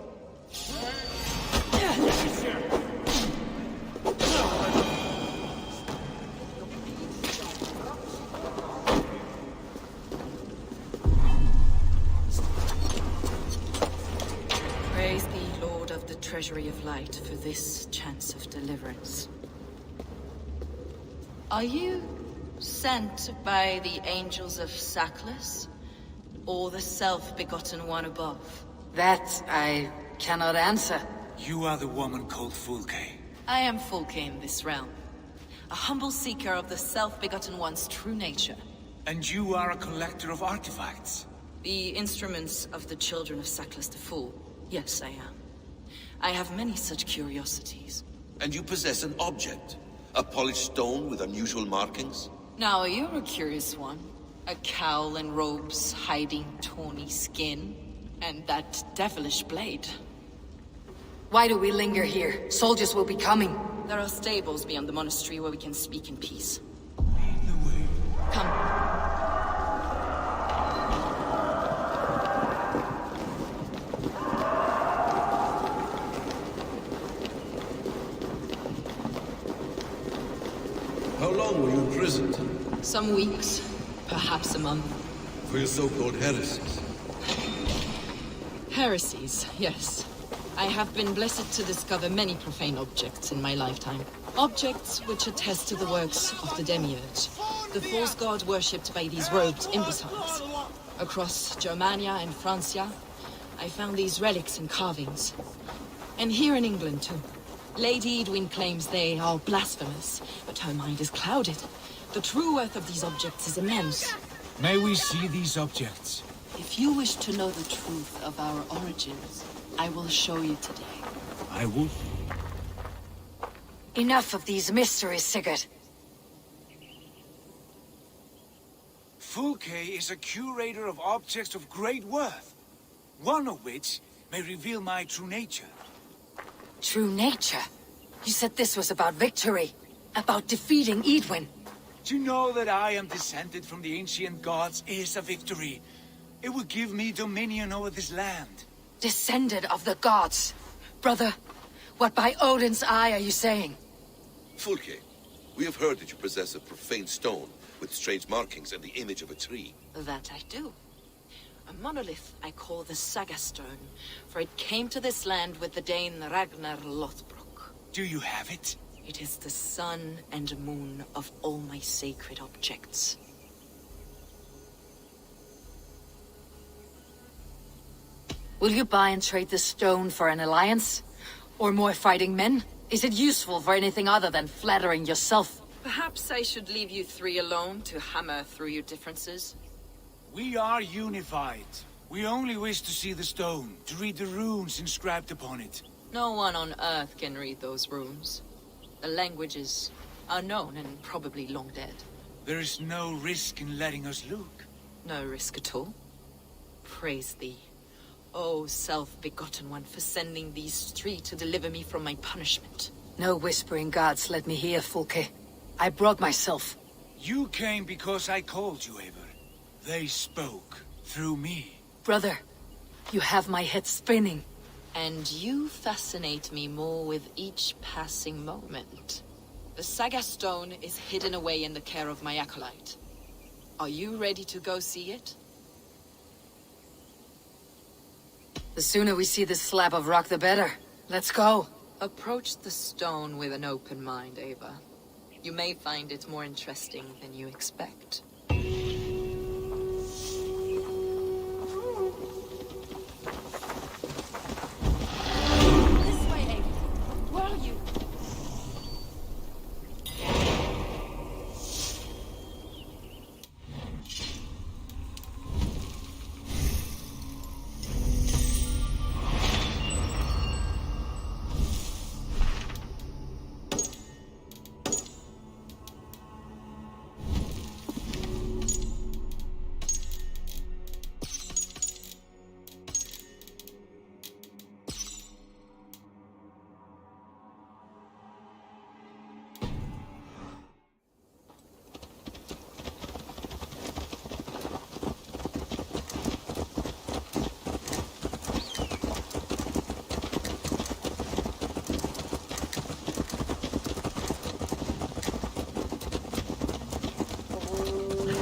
Praise thee, Lord of the Treasury of Light, for this chance of deliverance. Are you sent by the angels of Saklas, or the self-begotten one above? That I cannot answer. You are the woman called Fulke. I am Fulke in this realm, a humble seeker of the self-begotten one's true nature. And you are a collector of artifacts. The instruments of the children of Saklas the Fool. Yes, I am. I have many such curiosities. And you possess an object? A polished stone with unusual markings? Now, you're a curious one. A cowl and robes hiding tawny skin. And that devilish blade. Why do we linger here? Soldiers will be coming. There are stables beyond the monastery where we can speak in peace. Lead the way. Come. How long were you imprisoned? Some weeks, perhaps a month. For your so-called heresies? Heresies, yes. I have been blessed to discover many profane objects in my lifetime. Objects which attest to the works of the Demiurge, the false god worshipped by these robed imbeciles. Across Germania and Francia, I found these relics and carvings. And here in England, too. Lady Edwin claims they are blasphemous, but her mind is clouded. The true worth of these objects is immense. May we see these objects? If you wish to know the truth of our origins, I will show you today. I will. Enough of these mysteries, Sigurd. Fulke is a curator of objects of great worth, one of which may reveal my true nature. True nature? You said this was about victory, about defeating Edwin. To know that I am descended from the ancient gods is a victory. It will give me dominion over this land. Descended of the gods. Brother, what by Odin's eye are you saying? Fulke, we have heard that you possess a profane stone with strange markings and the image of a tree. That I do. A monolith I call the Saga Stone, for it came to this land with the Dane Ragnar Lothbrok. Do you have it? It is the sun and moon of all my sacred objects. Will you buy and trade this stone for an alliance? Or more fighting men? Is it useful for anything other than flattering yourself? Perhaps I should leave you three alone to hammer through your differences. We are unified. We only wish to see the stone, to read the runes inscribed upon it. No one on Earth can read those runes. The languages are known and probably long dead. There is no risk in letting us look. No risk at all. Praise thee, O self-begotten one, for sending these three to deliver me from my punishment. No whispering gods let me hear, Fulke. I brought myself. You came because I called you, Eivor. They spoke through me. Brother, you have my head spinning. And you fascinate me more with each passing moment. The Saga Stone is hidden away in the care of my acolyte. Are you ready to go see it? The sooner we see this slab of rock, the better. Let's go. Approach the stone with an open mind, Ava. You may find it more interesting than you expect.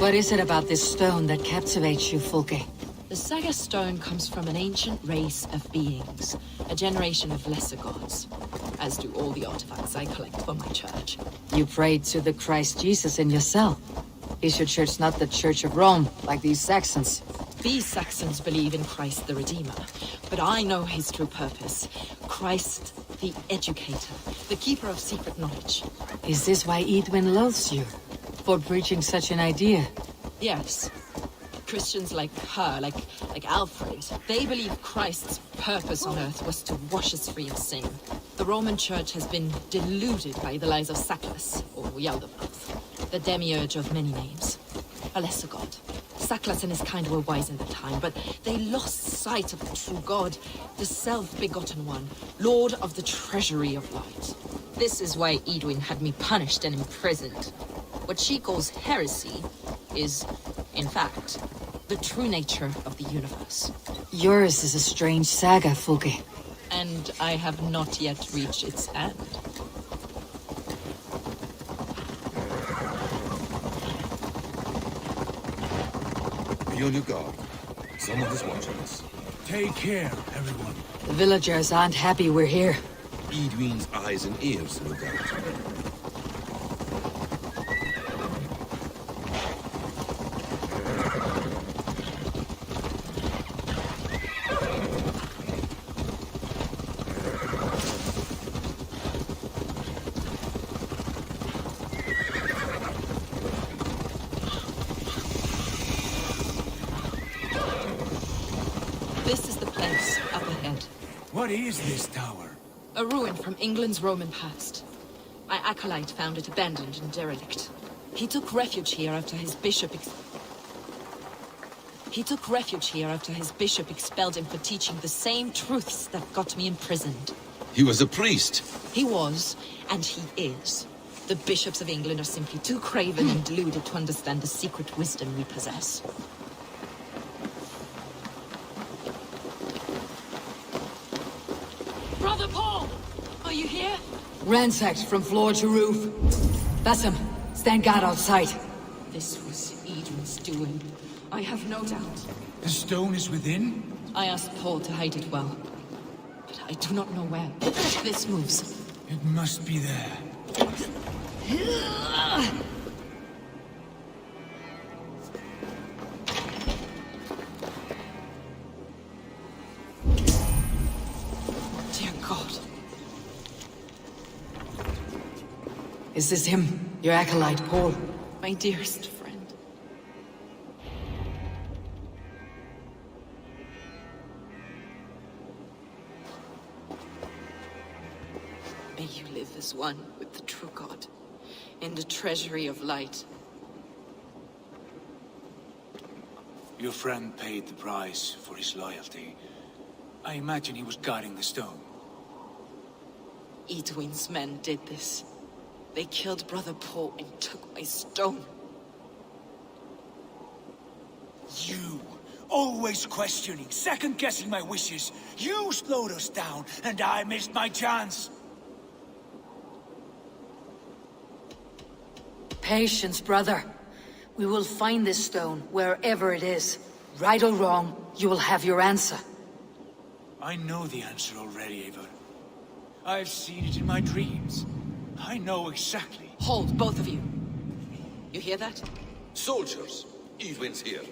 What is it about this stone that captivates you, Fulke? The Saga stone comes from an ancient race of beings, a generation of lesser gods, as do all the artifacts I collect for my church. You prayed to the Christ Jesus in your cell. Is your church not the Church of Rome, like these Saxons? These Saxons believe in Christ the Redeemer, but I know his true purpose. Christ the Educator, the keeper of secret knowledge. Is this why Edwin loathes you? For preaching such an idea? Yes. Christians like her, like Alfred, they believe Christ's purpose on earth was to wash us free of sin. The Roman Church has been deluded by the lies of Saklas, or Yaldabaoth, the demiurge of many names. A lesser god. Saklas and his kind were wise in their time, but they lost sight of the true god, the self-begotten one, lord of the treasury of light. This is why Edwin had me punished and imprisoned. What she calls heresy is, in fact, the true nature of the universe. Yours is a strange saga, Fulke. And I have not yet reached its end. Be on your guard. Someone is watching us. Take care, everyone. The villagers aren't happy we're here. Edwin's eyes and ears, no doubt. This is the place up ahead. What is this tower? A ruin from England's Roman past. My acolyte found it abandoned and derelict. He took refuge here after his bishop expelled him for teaching the same truths that got me imprisoned. He was a priest. He was, and he is. The bishops of England are simply too craven and deluded to understand the secret wisdom we possess. Brother Paul! Are you here? Ransacked from floor to roof. Bassam, stand guard outside. This was Edwin's doing. I have no doubt. The stone is within? I asked Paul to hide it well, but I do not know where. This moves. It must be there. Dear God. Is this him? Your acolyte, Paul? My dearest friend. May you live as one with the true God, in the treasury of light. Your friend paid the price for his loyalty. I imagine he was guarding the stone. Edwin's men did this. They killed Brother Paul and took my stone. You, always questioning, second-guessing my wishes. You slowed us down, and I missed my chance. Patience, brother. We will find this stone, wherever it is. Right or wrong, you will have your answer. I know the answer already, Eivor. I've seen it in my dreams. I know exactly. Hold, both of you. You hear that? Soldiers, Edwin's here.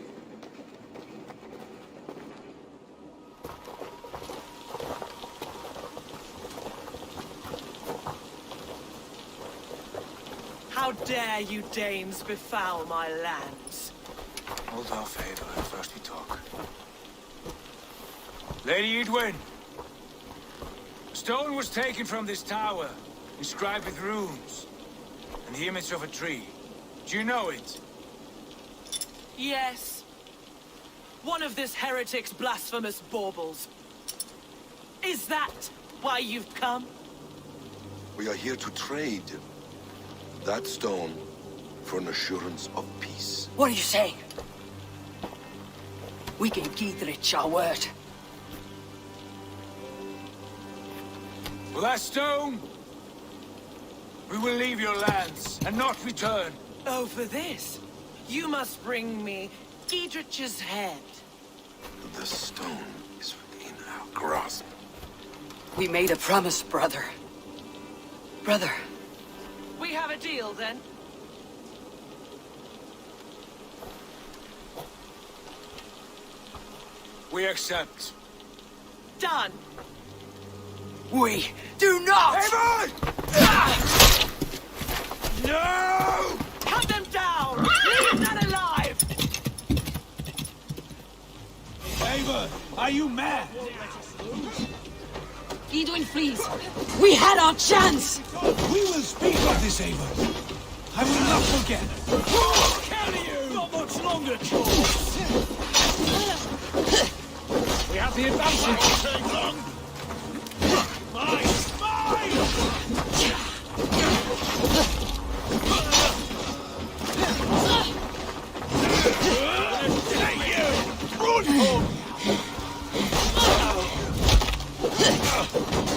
How dare you Danes befoul my lands? Hold off, Eivor. First we talk. Lady Edwin! A stone was taken from this tower, inscribed with runes, and the image of a tree. Do you know it? Yes. One of this heretic's blasphemous baubles. Is that why you've come? We are here to trade that stone for an assurance of peace. What are you saying? We gave Giedrich our word. For that stone, we will leave your lands and not return. Oh, for this? You must bring me Giedrich's head. The stone is within our grasp. We made a promise, brother. Brother. We have a deal, then? We accept. Done. We do not! Eivor! No! Cut them down! Leave none alive! Eivor, are you mad? Edwin, please. We had our chance! We will speak of this, Eivor. I will not forget. Carry you! Not much longer, We have the advantage. Take long. Mine!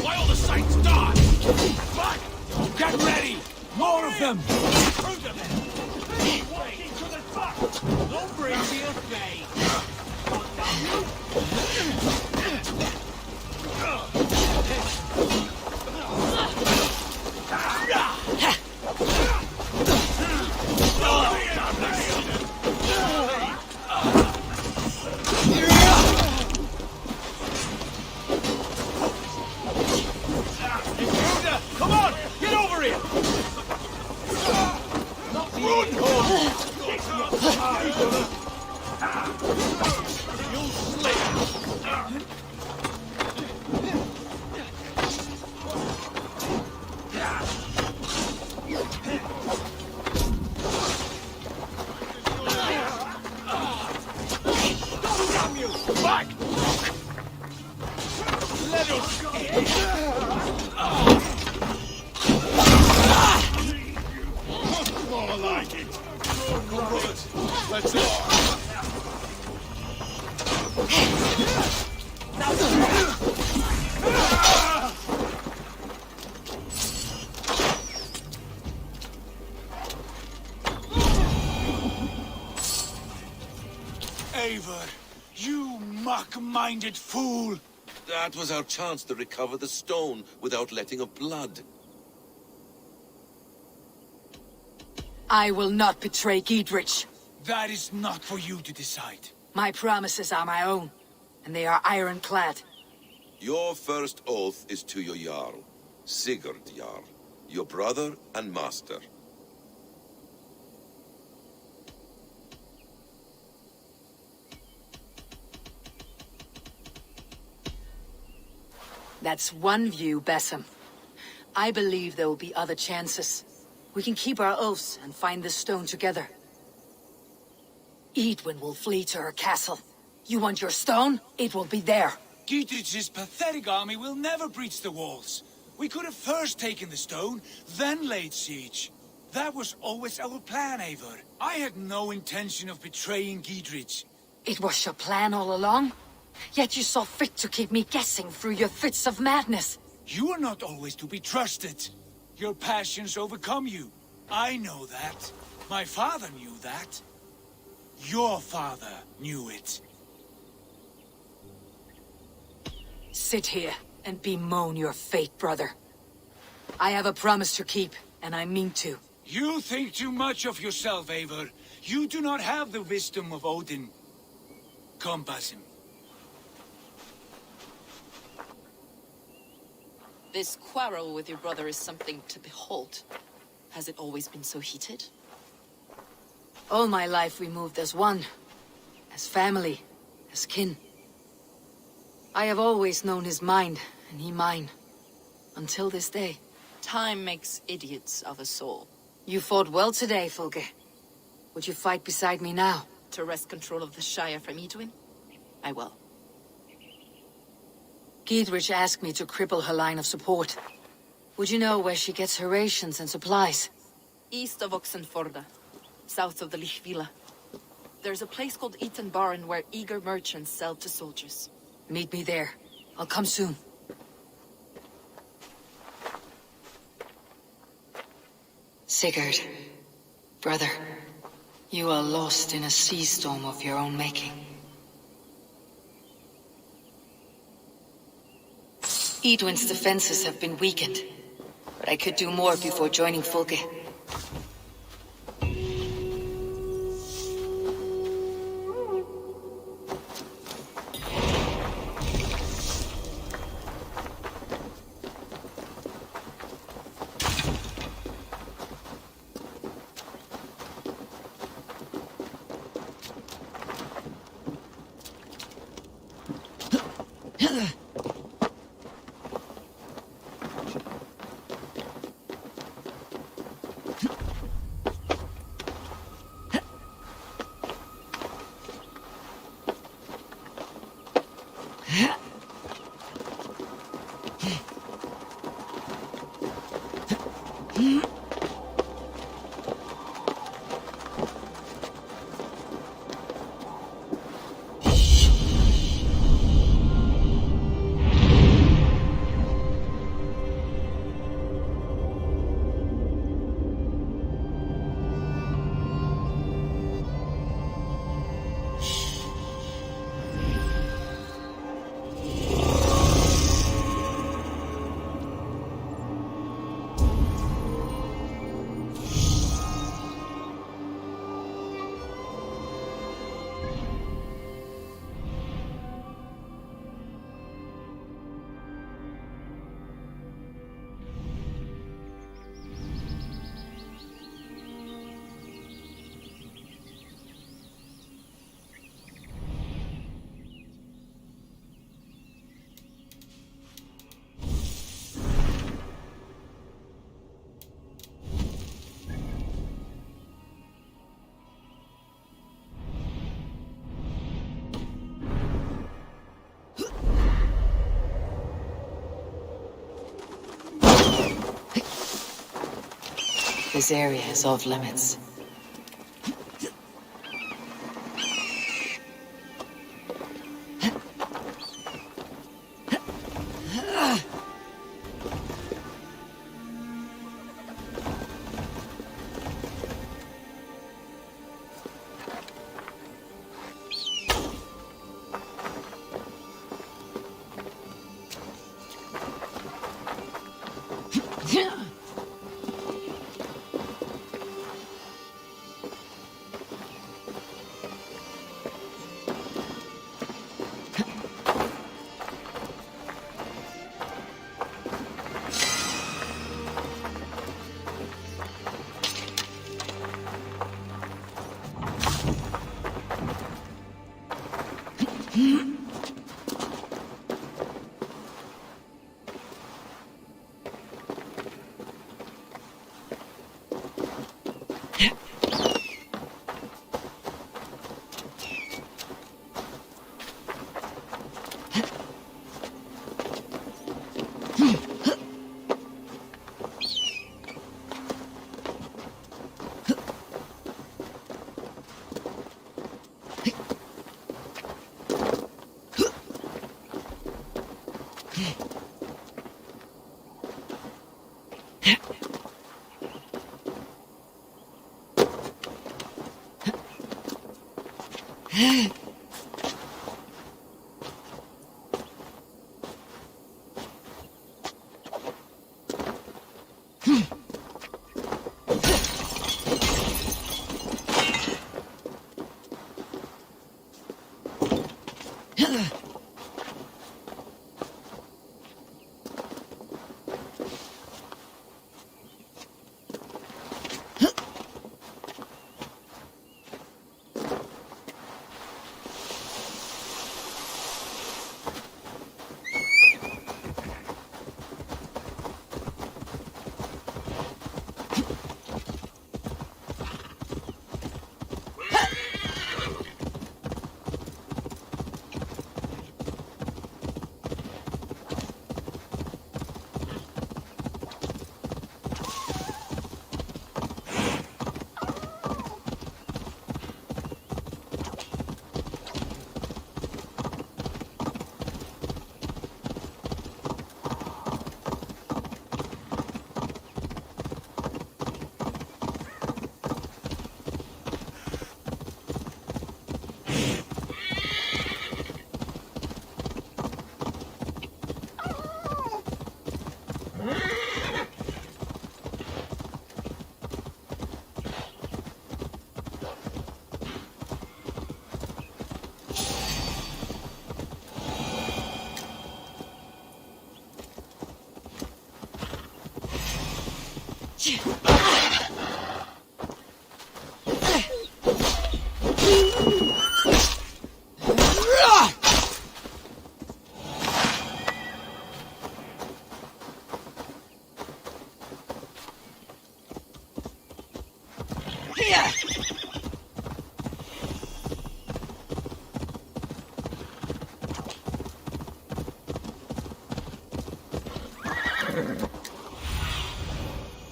Why all the saints die? Fuck! Get ready! More of them! Don't bring me a fade! Come on! Get over here! Not the You'll slip! Back! Let us more like it. Good. Let's go. Eivor, you mock-minded fool! That was our chance to recover the stone without letting of blood. I will not betray Giedrich. That is not for you to decide. My promises are my own, and they are ironclad. Your first oath is to your Jarl, Sigurd Jarl, your brother and master. That's one view, Bessem. I believe there will be other chances. We can keep our oaths and find this stone together. Edwin will flee to her castle. You want your stone? It will be there. Giedrich's pathetic army will never breach the walls. We could have first taken the stone, then laid siege. That was always our plan, Eivor. I had no intention of betraying Giedrich. It was your plan all along? Yet you saw fit to keep me guessing through your fits of madness. You are not always to be trusted. Your passions overcome you. I know that. My father knew that. Your father knew it. Sit here and bemoan your fate, brother. I have a promise to keep, and I mean to. You think too much of yourself, Eivor. You do not have the wisdom of Odin. Come, Basim. This quarrel with your brother is something to behold. Has it always been so heated? All my life we moved as one. As family. As kin. I have always known his mind, and he mine. Until this day. Time makes idiots of us all. You fought well today, Fulge. Would you fight beside me now? To wrest control of the Shire from Edwin? I will. Giedrich asked me to cripple her line of support. Would you know where she gets her rations and supplies? East of Oxenforda, south of the Lichvila. There's a place called Eaton Barn where eager merchants sell to soldiers. Meet me there. I'll come soon. Sigurd, brother, You are lost in a sea storm of your own making. Edwin's defenses have been weakened, but I could do more before joining Folke. This area is off limits.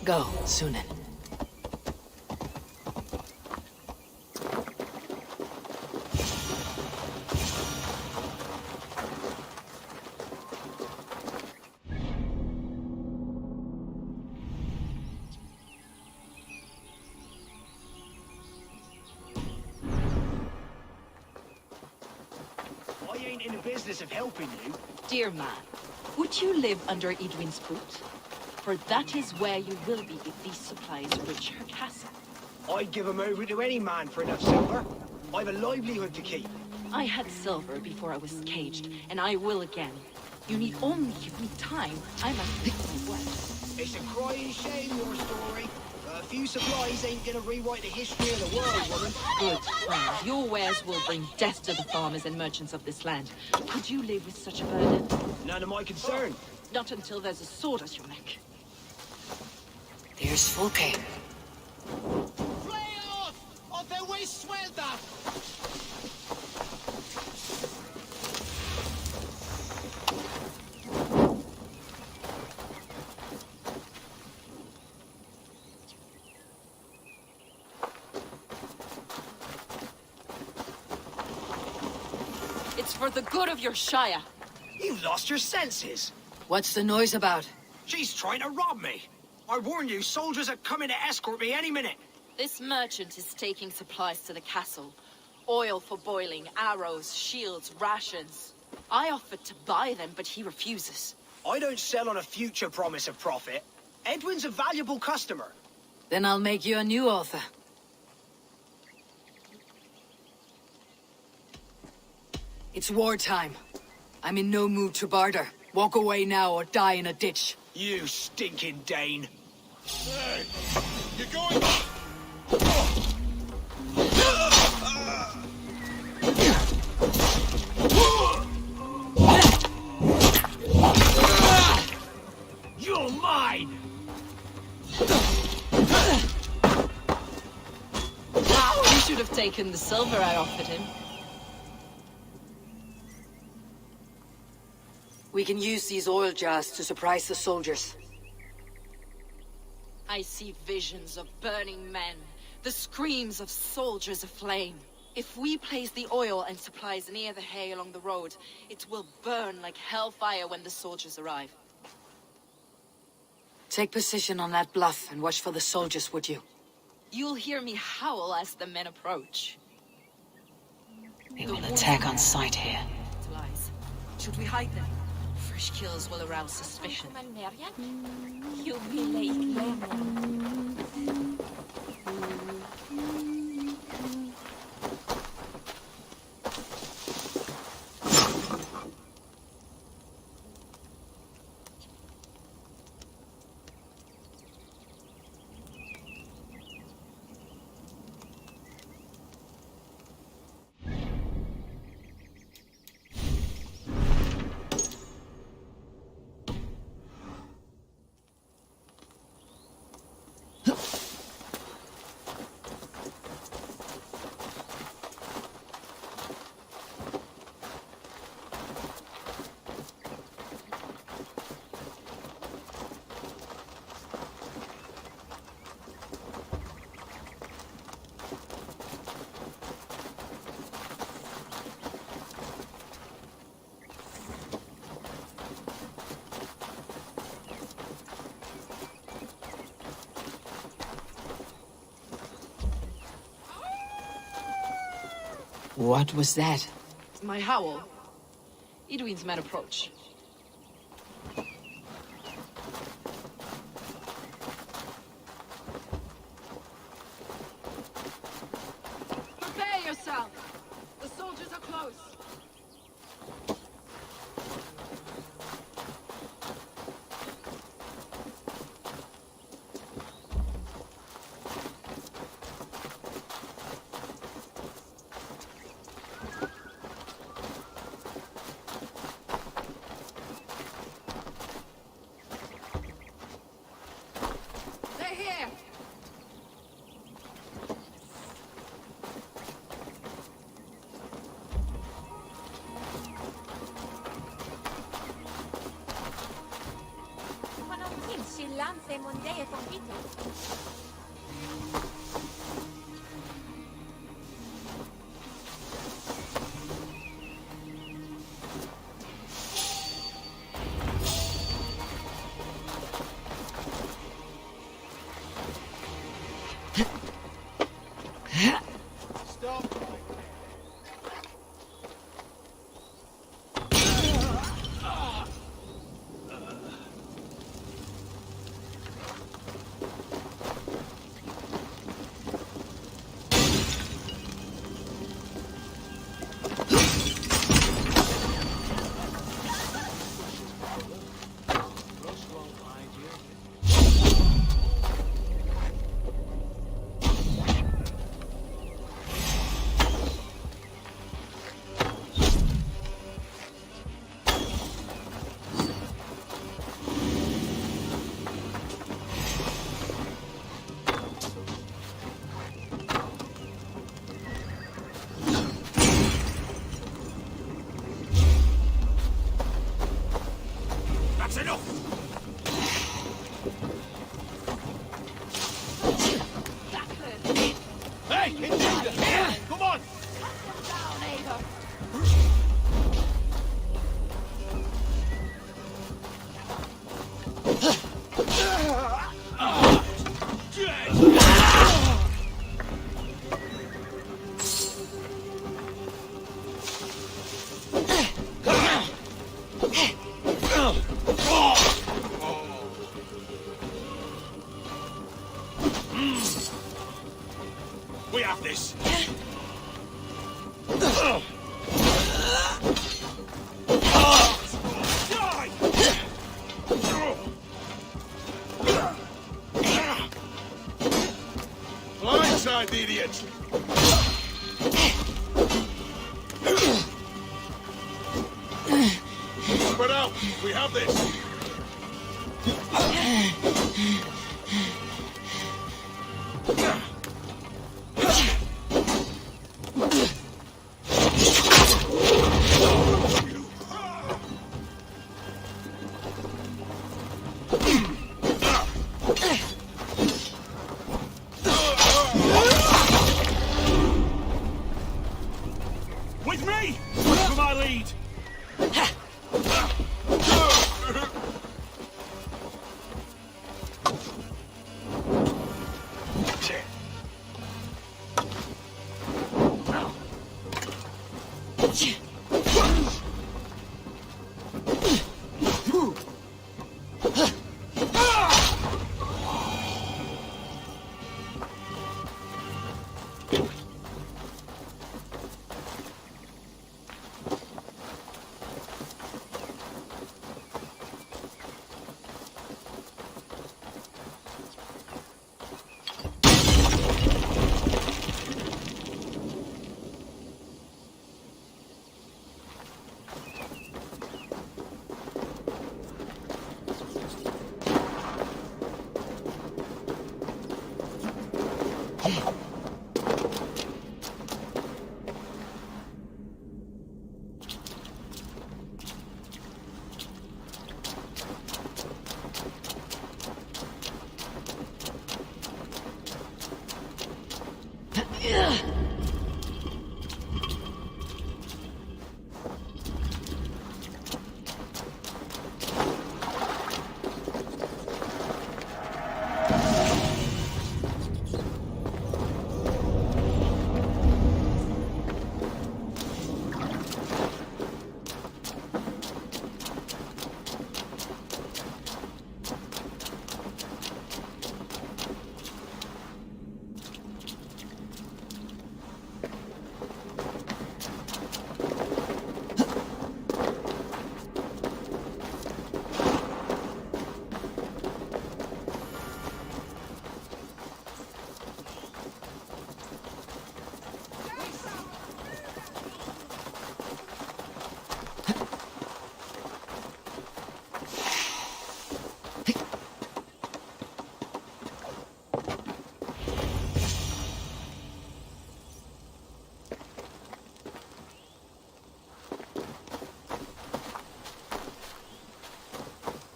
Go, Sunan. I ain't in the business of helping you. Dear man, would you live under Edwin's boot? For that is where you will be if these supplies reach her castle. I'd give 'em over to any man for enough silver. I've a livelihood to keep. I had silver before I was caged, and I will again. You need only give me time. I must pick my word. It's a crying shame, your story. A few supplies ain't gonna rewrite the history of the world, woman. Good friend, your wares will bring death to the farmers and merchants of this land. Could you live with such a burden? None of my concern. Not until there's a sword at your neck. There's Fulke. Fly off! Of the waste swelter! It's for the good of your shire. You've lost your senses. What's the noise about? She's trying to rob me. I warn you, soldiers are coming to escort me any minute. This merchant is taking supplies to the castle. Oil for boiling, arrows, shields, rations. I offered to buy them, but he refuses. I don't sell on a future promise of profit. Edwin's a valuable customer. Then I'll make you a new author. It's wartime. I'm in no mood to barter. Walk away now or die in a ditch. You stinking Dane. Hey! You're going... You're mine! You should have taken the silver I offered him. We can use these oil jars to surprise the soldiers. I see visions of burning men, the screams of soldiers aflame. If we place the oil and supplies near the hay along the road, it will burn like hellfire when the soldiers arrive. Take position on that bluff and watch for the soldiers, would you? You'll hear me howl as the men approach. They will attack on sight here. Lies. Should we hide them? Fresh kills will arouse suspicion. What was that? My howl. Edwin's men approach. Prepare yourself! The soldiers are close! chance one day con Vito. We have this. Blindside the idiot! Spread out! We have this! With me! For my lead!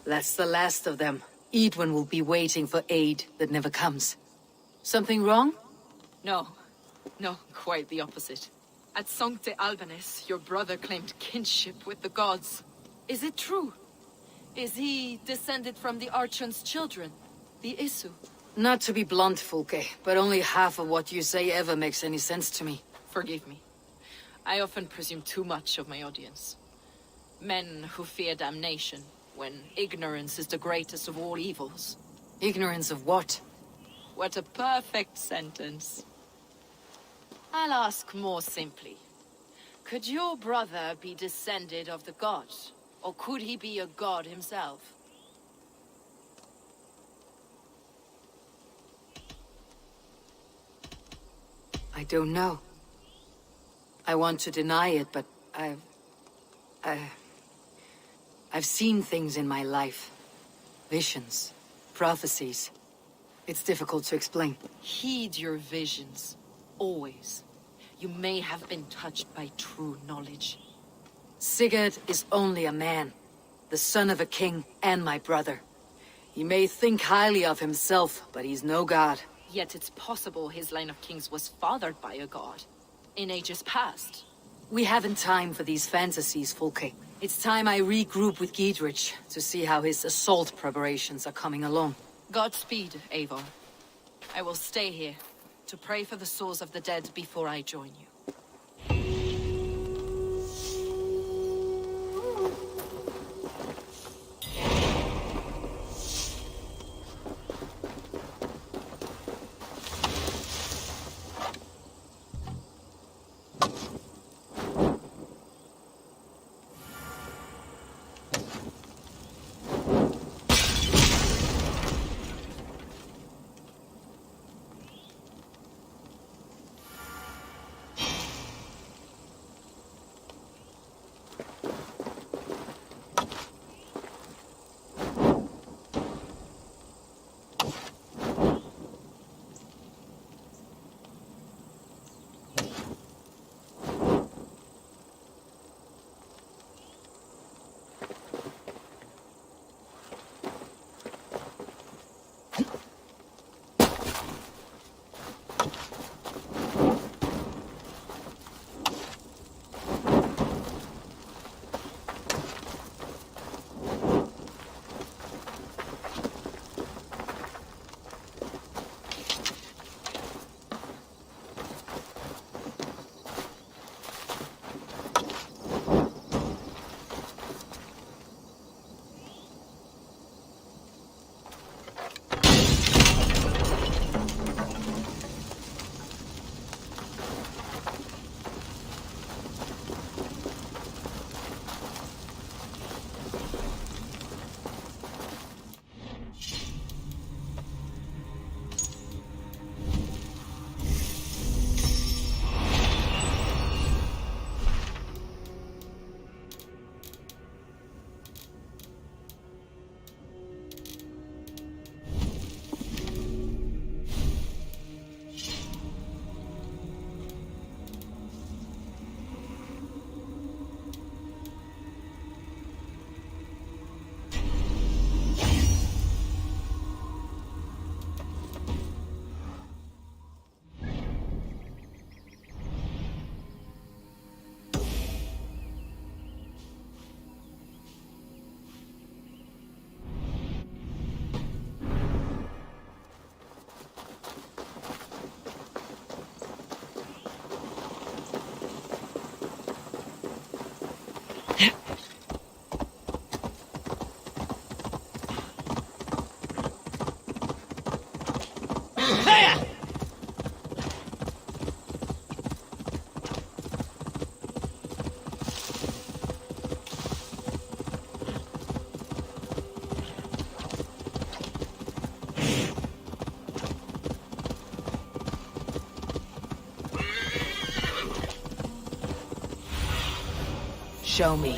That's the last of them. Edwin will be waiting for aid that never comes. Something wrong? No. No, quite the opposite. At Sancte Albanus, your brother claimed kinship with the gods. Is it true? Is he descended from the Archon's children, the Isu? Not to be blunt, Fulke, but only half of what you say ever makes any sense to me. Forgive me. I often presume too much of my audience. Men who fear damnation, when ignorance is the greatest of all evils. Ignorance of what? What a perfect sentence. I'll ask more simply. Could your brother be descended of the gods? Or could he be a god himself? I don't know. I want to deny it, but I've seen things in my life. Visions, prophecies. It's difficult to explain. Heed your visions. Always. You may have been touched by true knowledge. Sigurd is only a man. The son of a king and my brother. He may think highly of himself, but he's no god. Yet it's possible his line of kings was fathered by a god. In ages past. We haven't time for these fantasies, Fulke. It's time I regroup with Giedrich to see how his assault preparations are coming along. Godspeed, Eivor. I will stay here to pray for the souls of the dead before I join you. Show me.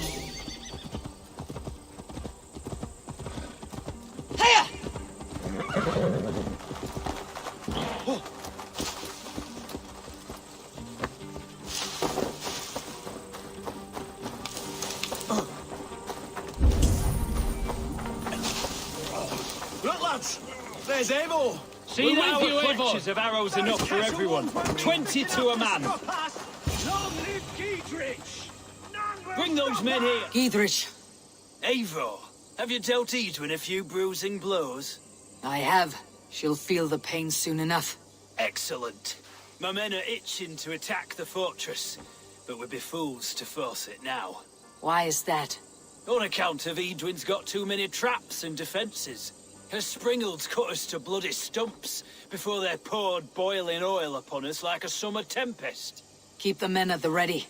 lads! There's Eivor! See that our clutches of arrows enough for everyone. 20 to a man. Long live Giedrich! Bring those men here. Giedrich. Eivor, have you dealt Edwin a few bruising blows? I have. She'll feel the pain soon enough. Excellent. My men are itching to attack the fortress, but we'd be fools to force it now. Why is that? On account of Edwin's got too many traps and defences. Her springald's cut us to bloody stumps before they poured boiling oil upon us like a summer tempest. Keep the men at the ready.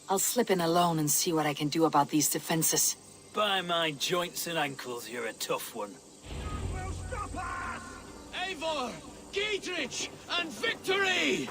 I'll slip in alone and see what I can do about these defences. By my joints and ankles, you're a tough one. Eivor! Giedrich! And victory!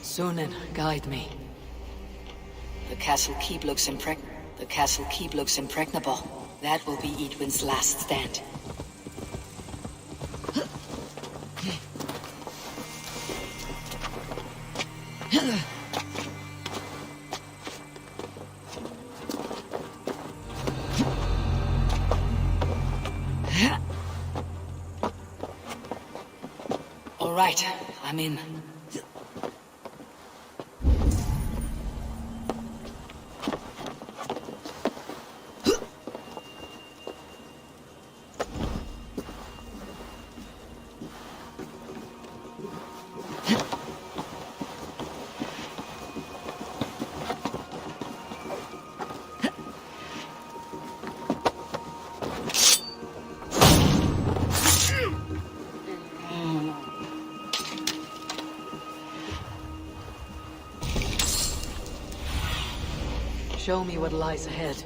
Sunan, guide me. The castle keep looks impregnable. That will be Edwin's last stand. All right, I'm in. Show me what lies ahead.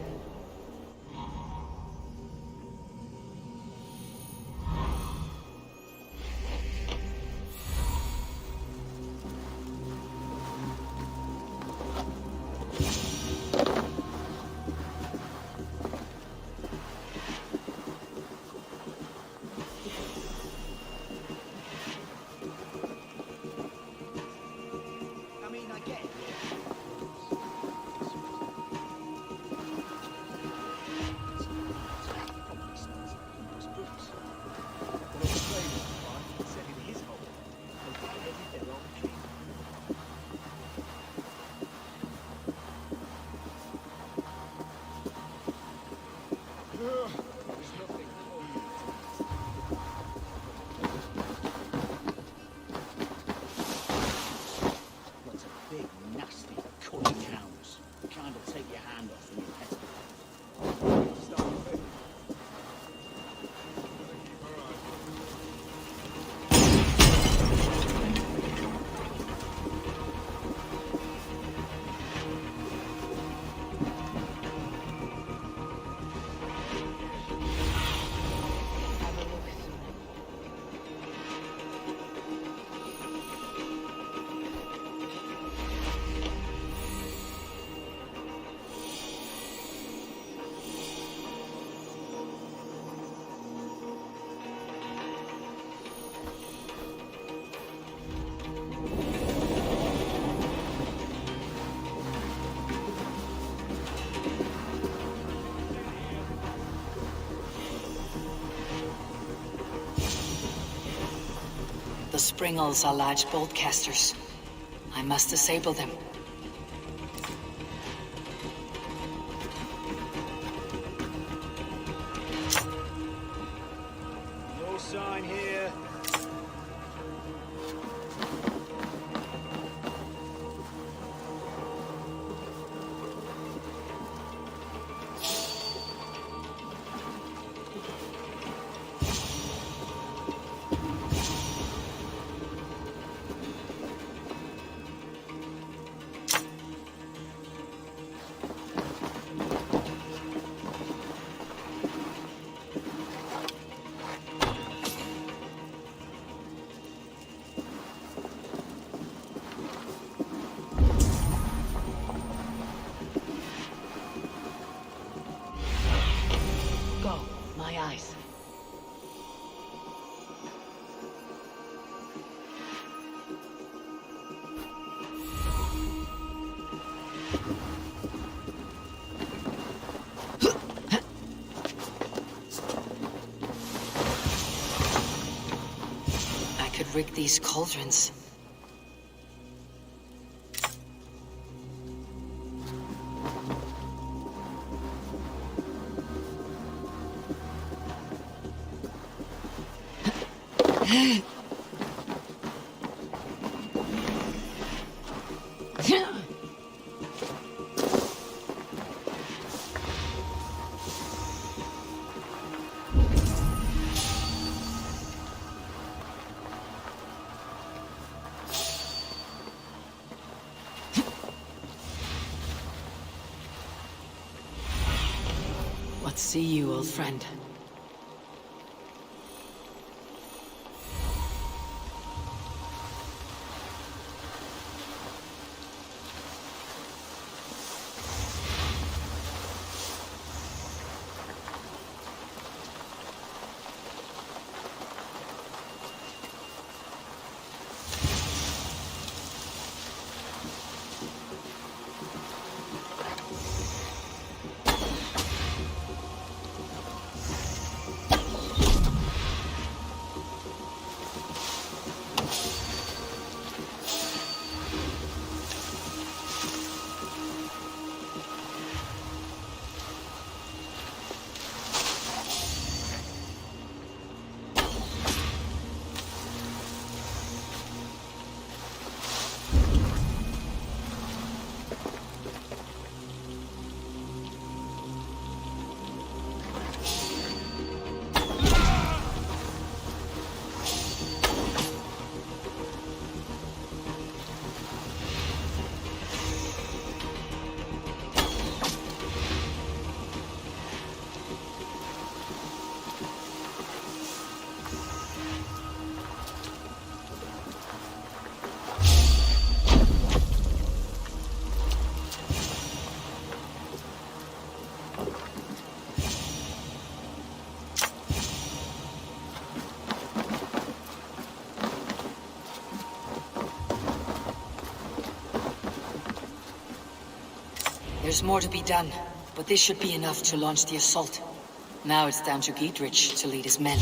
The springals are large bolt casters. I must disable them. No sign here. could rig these cauldrons. What see you, old friend? There's more to be done, but this should be enough to launch the assault. Now it's down to Giedrich to lead his men.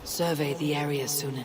Survey the area, Sunan.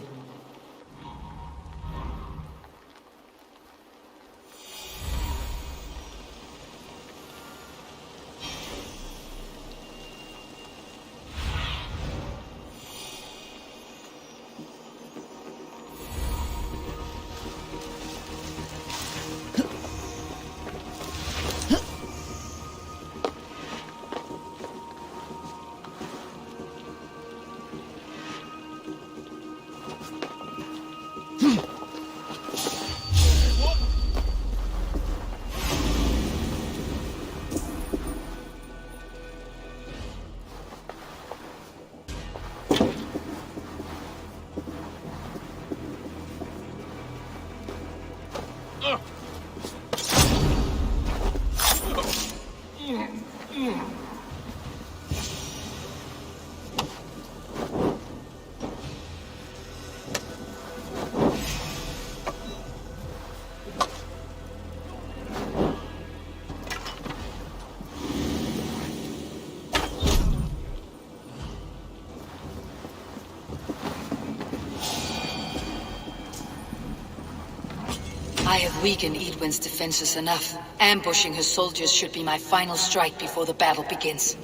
I have weakened Edwin's defenses enough. Ambushing his soldiers should be my final strike before the battle begins.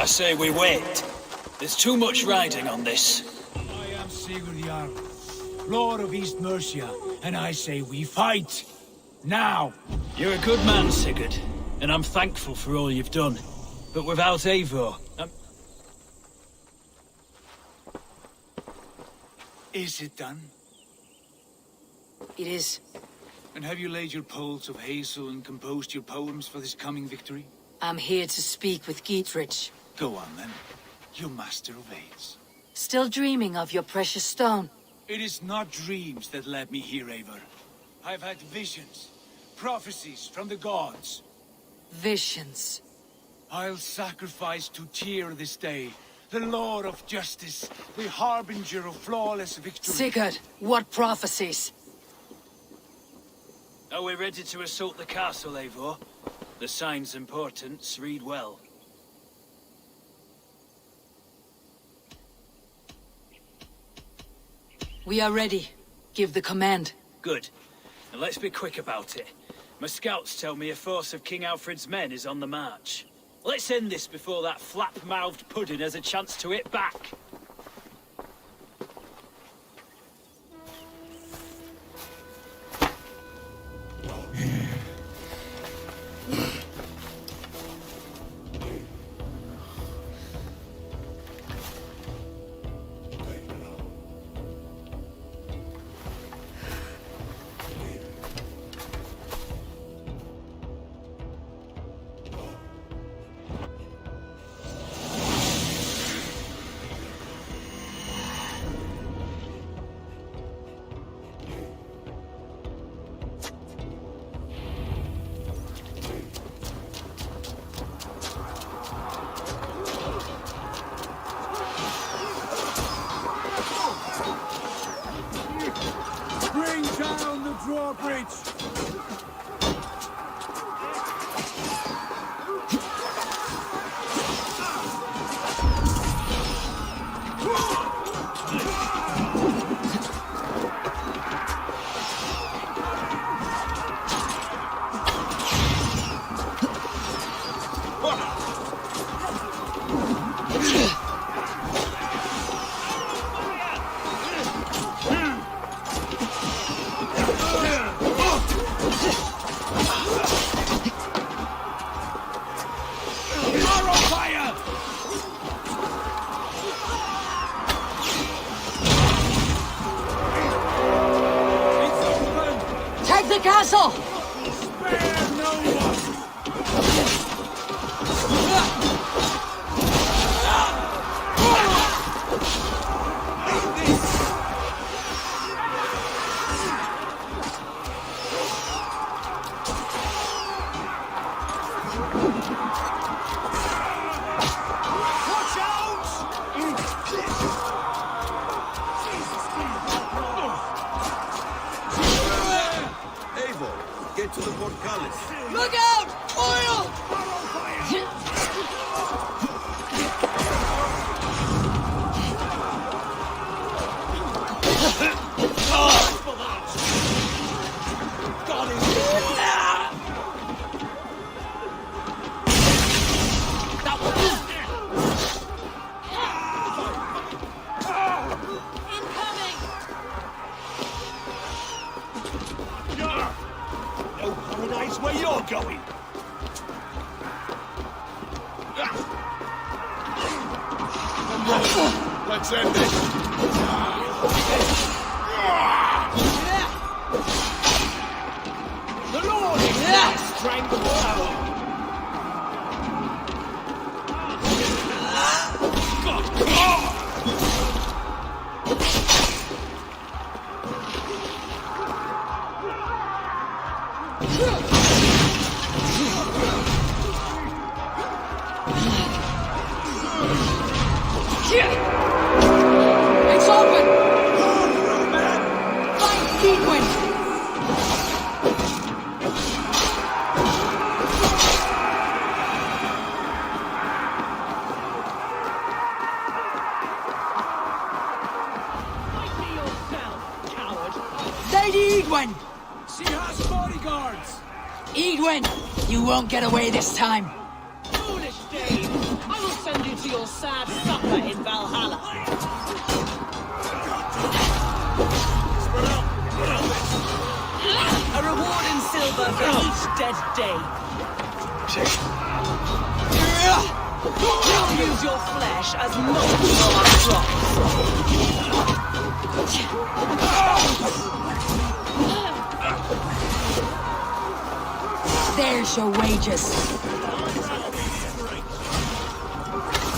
I say we wait. There's too much riding on this. I am Sigurd Jarl, Lord of East Mercia, and I say we fight. Now! You're a good man, Sigurd, and I'm thankful for all you've done. But without Eivor, Is it done? It is. And have you laid your poles of hazel and composed your poems for this coming victory? I'm here to speak with Gietrich. Go on, then. You master of aids. Still dreaming of your precious stone? It is not dreams that led me here, Eivor. I've had visions, prophecies from the gods. Visions. I'll sacrifice to Tyr this day, the Lord of Justice, the harbinger of flawless victory. Sigurd, what prophecies? are we ready to assault the castle, Eivor? The sign's importance read well. We are ready. Give the command. Good. And let's be quick about it. My scouts tell me a force of King Alfred's men is on the march. Let's end this before that flap-mouthed pudding has a chance to hit back. Bring down the drawbridge! Take the castle! Spare no one! Watch out! Eivor, get to the portcullis. Look out! Oil! No paradise where you're going! Let's end this. The Lord is my strength and power. It's open! Find Keatwin! Lady Edwin! She has bodyguards! Edwin! You won't get away this time. Foolish Dane! I will send you to your sad supper in Valhalla. A reward in silver for each dead day. You'll use your flesh as multiple There's your wages.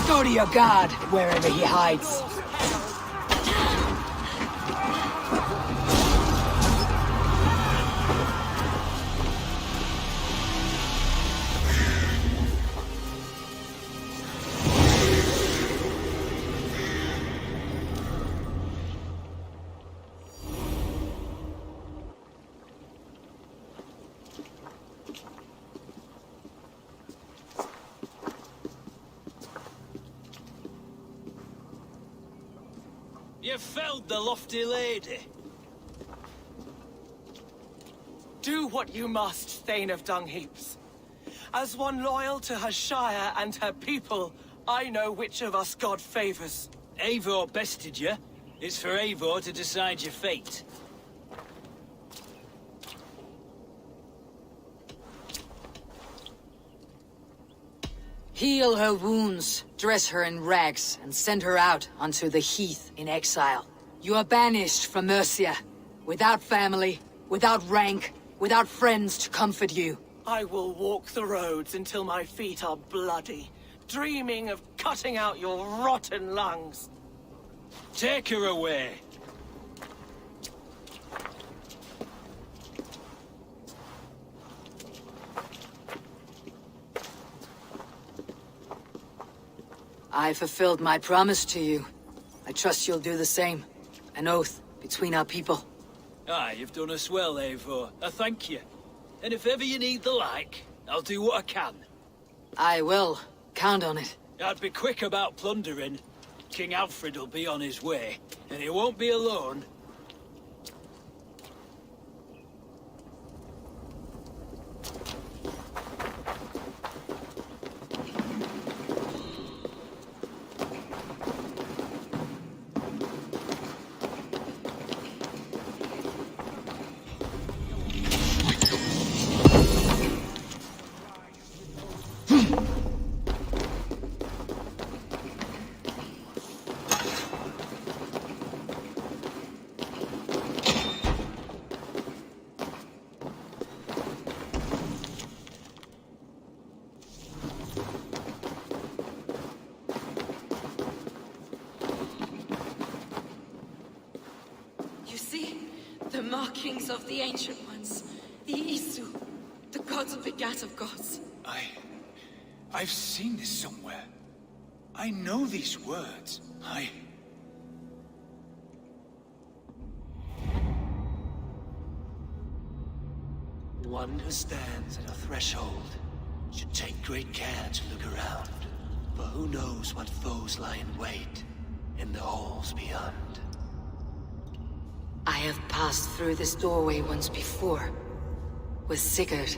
Go to your god, wherever he hides. You felled the lofty lady. Do what you must, Thane of Dungheaps. As one loyal to her shire and her people, I know which of us God favors. Eivor bested you. It's for Eivor to decide your fate. Heal her wounds, dress her in rags, and send her out onto the heath in exile. You are banished from Mercia, without family, without rank, without friends to comfort you. I will walk the roads until my feet are bloody, dreaming of cutting out your rotten lungs. Take her away. I fulfilled my promise to you. I trust you'll do the same. An oath between our people. Aye, you've done us well, Eivor. I thank you. And if ever you need the like, I'll do what I can. I will. Count on it. I'd be quick about plundering. King Alfred will be on his way, and he won't be alone. The markings of the Ancient Ones. The Isu. The gods begat of gods. I've seen this somewhere. I know these words. One who stands at a threshold should take great care to look around, for who knows what foes lie in wait in the halls beyond. I have passed through this doorway once before. With Sigurd.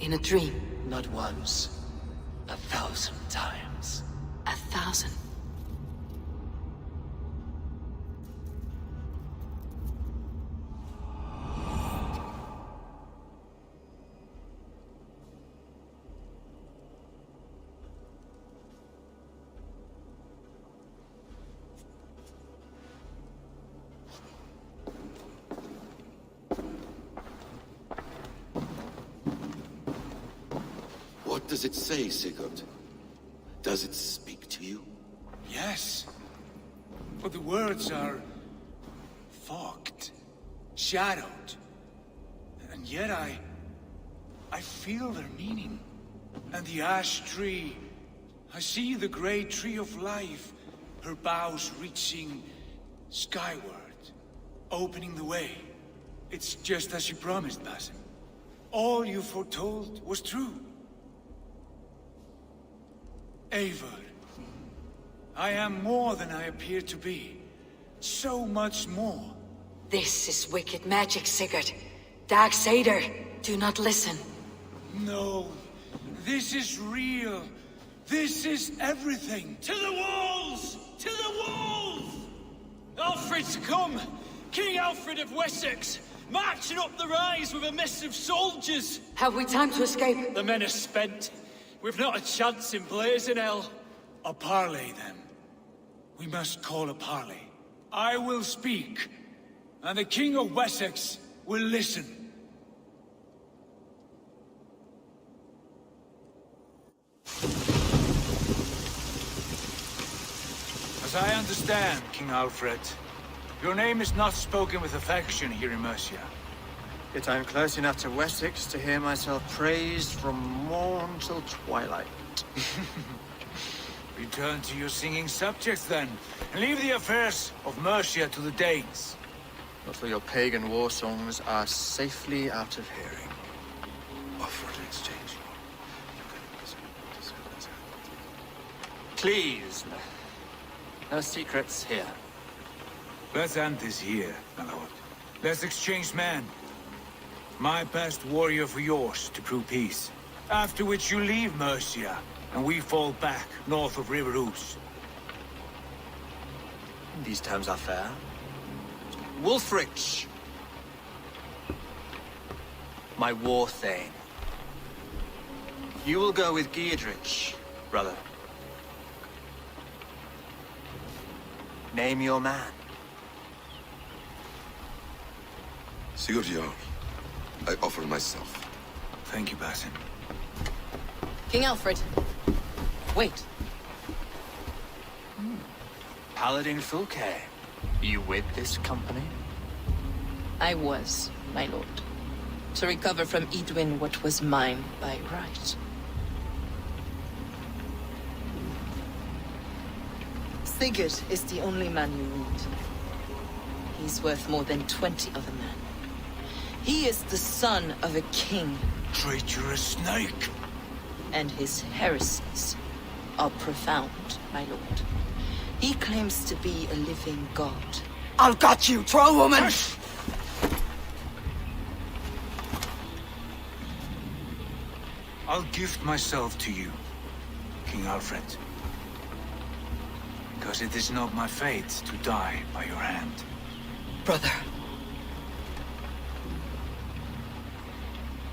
In a dream. Not once. 1,000 times. 1,000? does it say, Sigurd? Does it speak to you? Yes. But the words are fogged, shadowed. And yet I feel their meaning. And the ash tree, I see the great tree of life, her boughs reaching skyward, opening the way. It's just as you promised, Basim. All you foretold was true. Eivor, I am more than I appear to be. So much more. This is wicked magic, Sigurd. Darksader, do not listen. No, this is real. This is everything. To the walls! To the walls! Alfred's come! King Alfred of Wessex! Marching up the rise with a mess of soldiers! Have we time to escape? The men are spent. We've not a chance in blazing hell. A parley, then. We must call a parley. I will speak, and the King of Wessex will listen. As I understand, King Alfred, your name is not spoken with affection here in Mercia. Yet I am close enough to Wessex to hear myself praised from morn till twilight. Return to your singing subjects, then, and leave the affairs of Mercia to the Danes. Not till your pagan war songs are safely out of hearing. Offer to exchange. Please, no secrets here. Let's end this here, my lord. Let's exchange men. My best warrior for yours to prove peace. After which you leave Mercia, and we fall back north of River Ouse. These terms are fair. Wulfrich, my war thane. You will go with Giedrich, brother. Name your man. Sigurd Jarl, I offer myself. Thank you, Basim. King Alfred. Wait. Paladin Fulke, you with this company? I was, my lord. To recover from Edwin what was mine by right. Sigurd is the only man you need. He's worth more than 20 other men. He is the son of a king. Traitorous snake! And his heresies are profound, my lord. He claims to be a living god. I'll got you, troll woman! Hush! I'll gift myself to you, King Alfred. Because it is not my fate to die by your hand. Brother.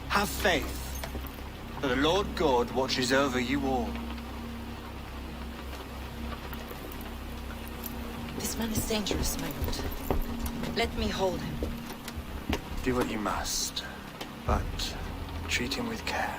Have faith, that the Lord God watches over you all. This man is dangerous, my lord. Let me hold him. Do what you must, but treat him with care.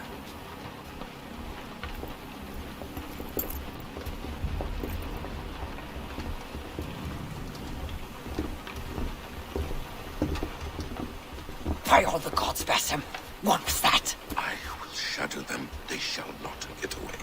By all the gods, Basim. What was that? I will shatter them. They shall not get away.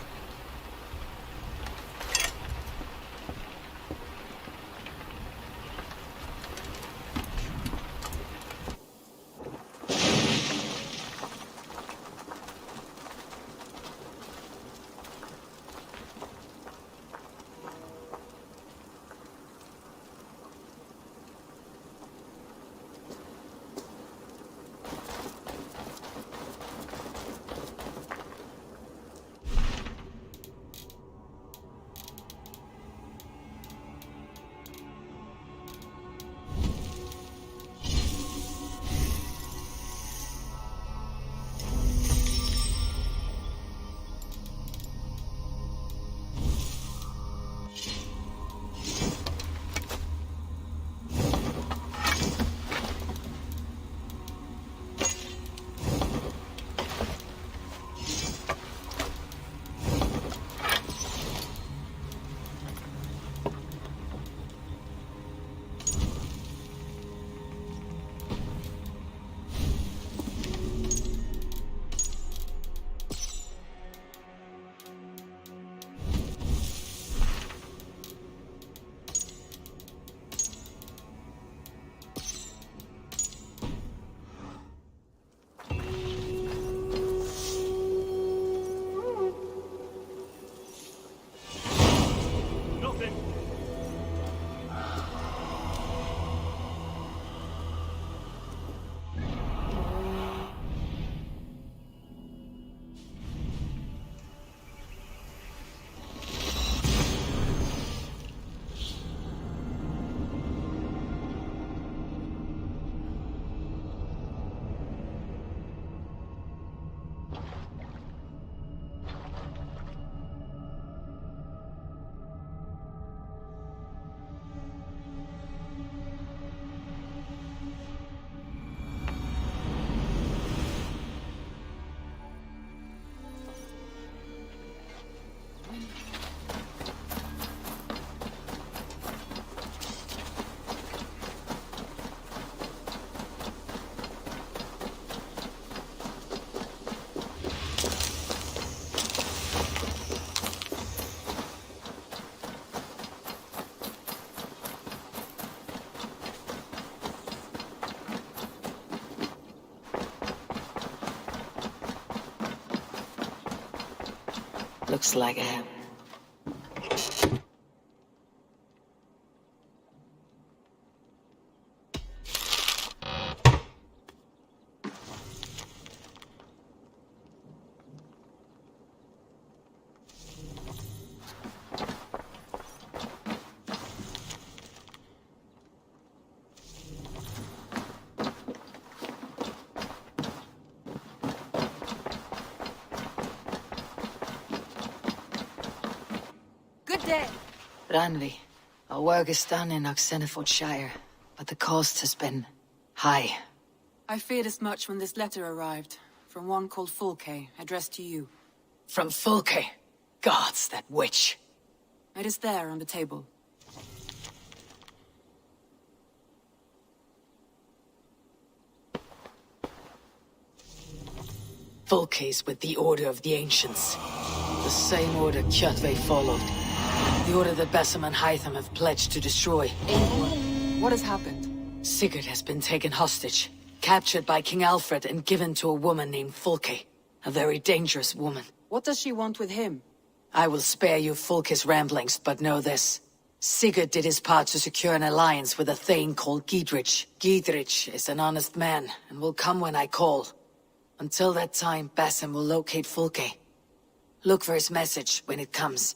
Looks like a... Good day. Ranvi, our work is done in Oxenfordshire, but the cost has been high. I feared as much when this letter arrived, from one called Fulke, addressed to you. From Fulke? Gods, that witch. It is there on the table. Fulke's with the Order of the Ancients. The same order Kjotve followed. The order that Basim and Hytham have pledged to destroy. What has happened? Sigurd has been taken hostage, captured by King Alfred and given to a woman named Fulke. A very dangerous woman. What does she want with him? I will spare you Fulke's ramblings, but know this. Sigurd did his part to secure an alliance with a thane called Gidrich. Gidrich is an honest man, and will come when I call. Until that time, Basim will locate Fulke. Look for his message when it comes.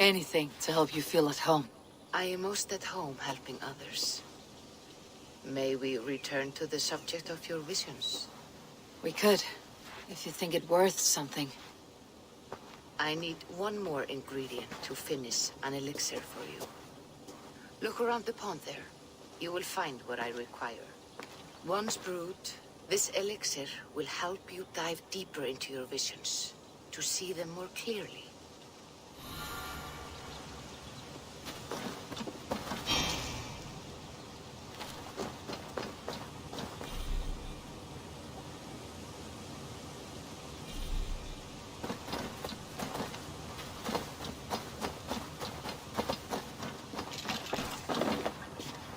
Anything to help you feel at home. I am most at home helping others. May we return to the subject of your visions? We could, if you think it worth something. I need one more ingredient to finish an elixir for you. Look around the pond there. You will find what I require. Once brewed, this elixir will help you dive deeper into your visions, to see them more clearly.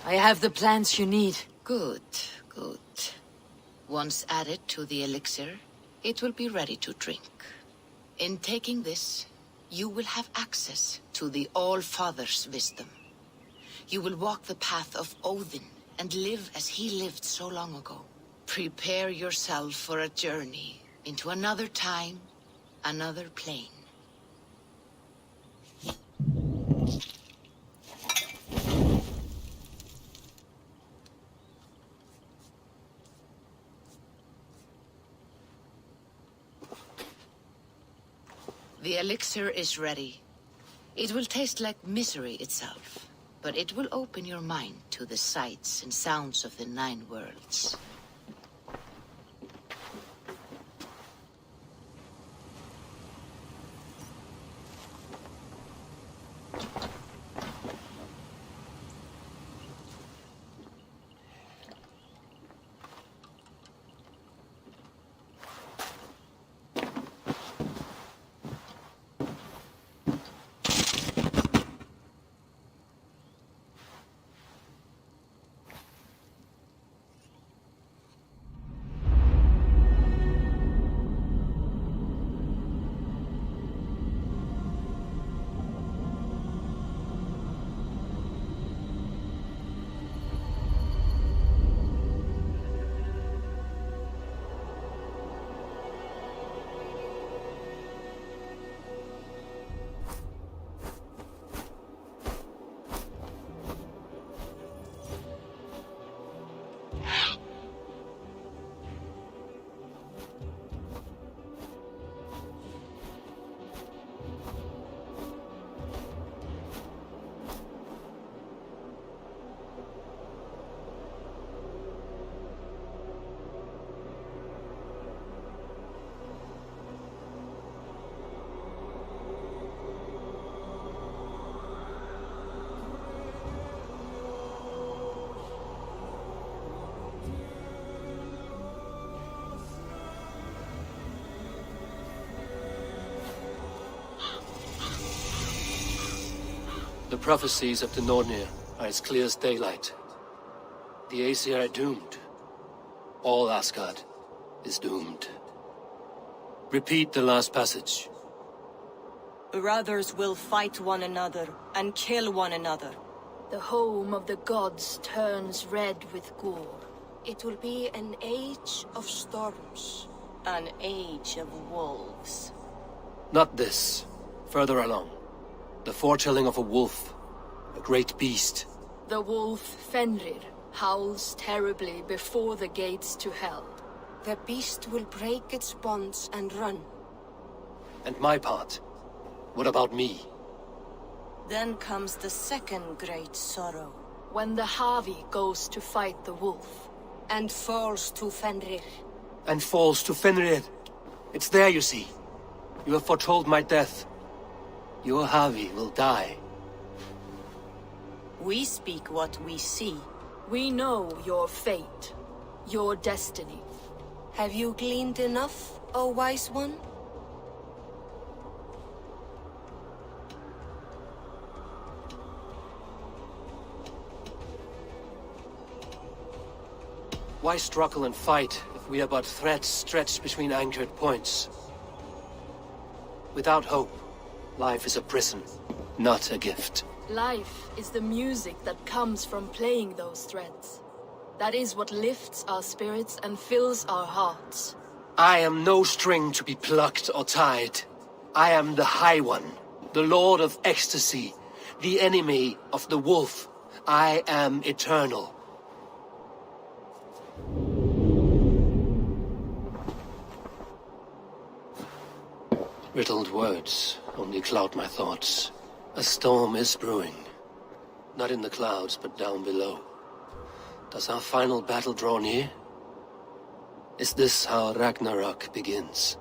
I have the plants you need. Good, good. Once added to the elixir, it will be ready to drink. In taking this, you will have access to the All-Father's wisdom. You will walk the path of Odin and live as he lived so long ago. Prepare yourself for a journey into another time, another plane. The elixir is ready. It will taste like misery itself, but it will open your mind to the sights and sounds of the 9 worlds. The prophecies of the Nornir are as clear as daylight. The Aesir are doomed. All Asgard is doomed. Repeat the last passage. Brothers will fight one another and kill one another. The home of the gods turns red with gore. It will be an age of storms. An age of wolves. Not this. Further along. The foretelling of a wolf. A great beast. The wolf Fenrir howls terribly before the gates to hell. The beast will break its bonds and run. And my part? What about me? Then comes the second great sorrow. When the Havi goes to fight the wolf. And falls to Fenrir. And falls to Fenrir. It's there, you see. You have foretold my death. Your Havi will die. We speak what we see. We know your fate. Your destiny. Have you gleaned enough, O wise one? Why struggle and fight if we are but threads stretched between anchored points? Without hope, life is a prison, not a gift. Life is the music that comes from playing those threads. That is what lifts our spirits and fills our hearts. I am no string to be plucked or tied. I am the High One. the Lord of Ecstasy, the enemy of the wolf. I am eternal. Riddled words only cloud my thoughts. A storm is brewing. Not in the clouds, but down below. Does our final battle draw near? Is this how Ragnarok begins?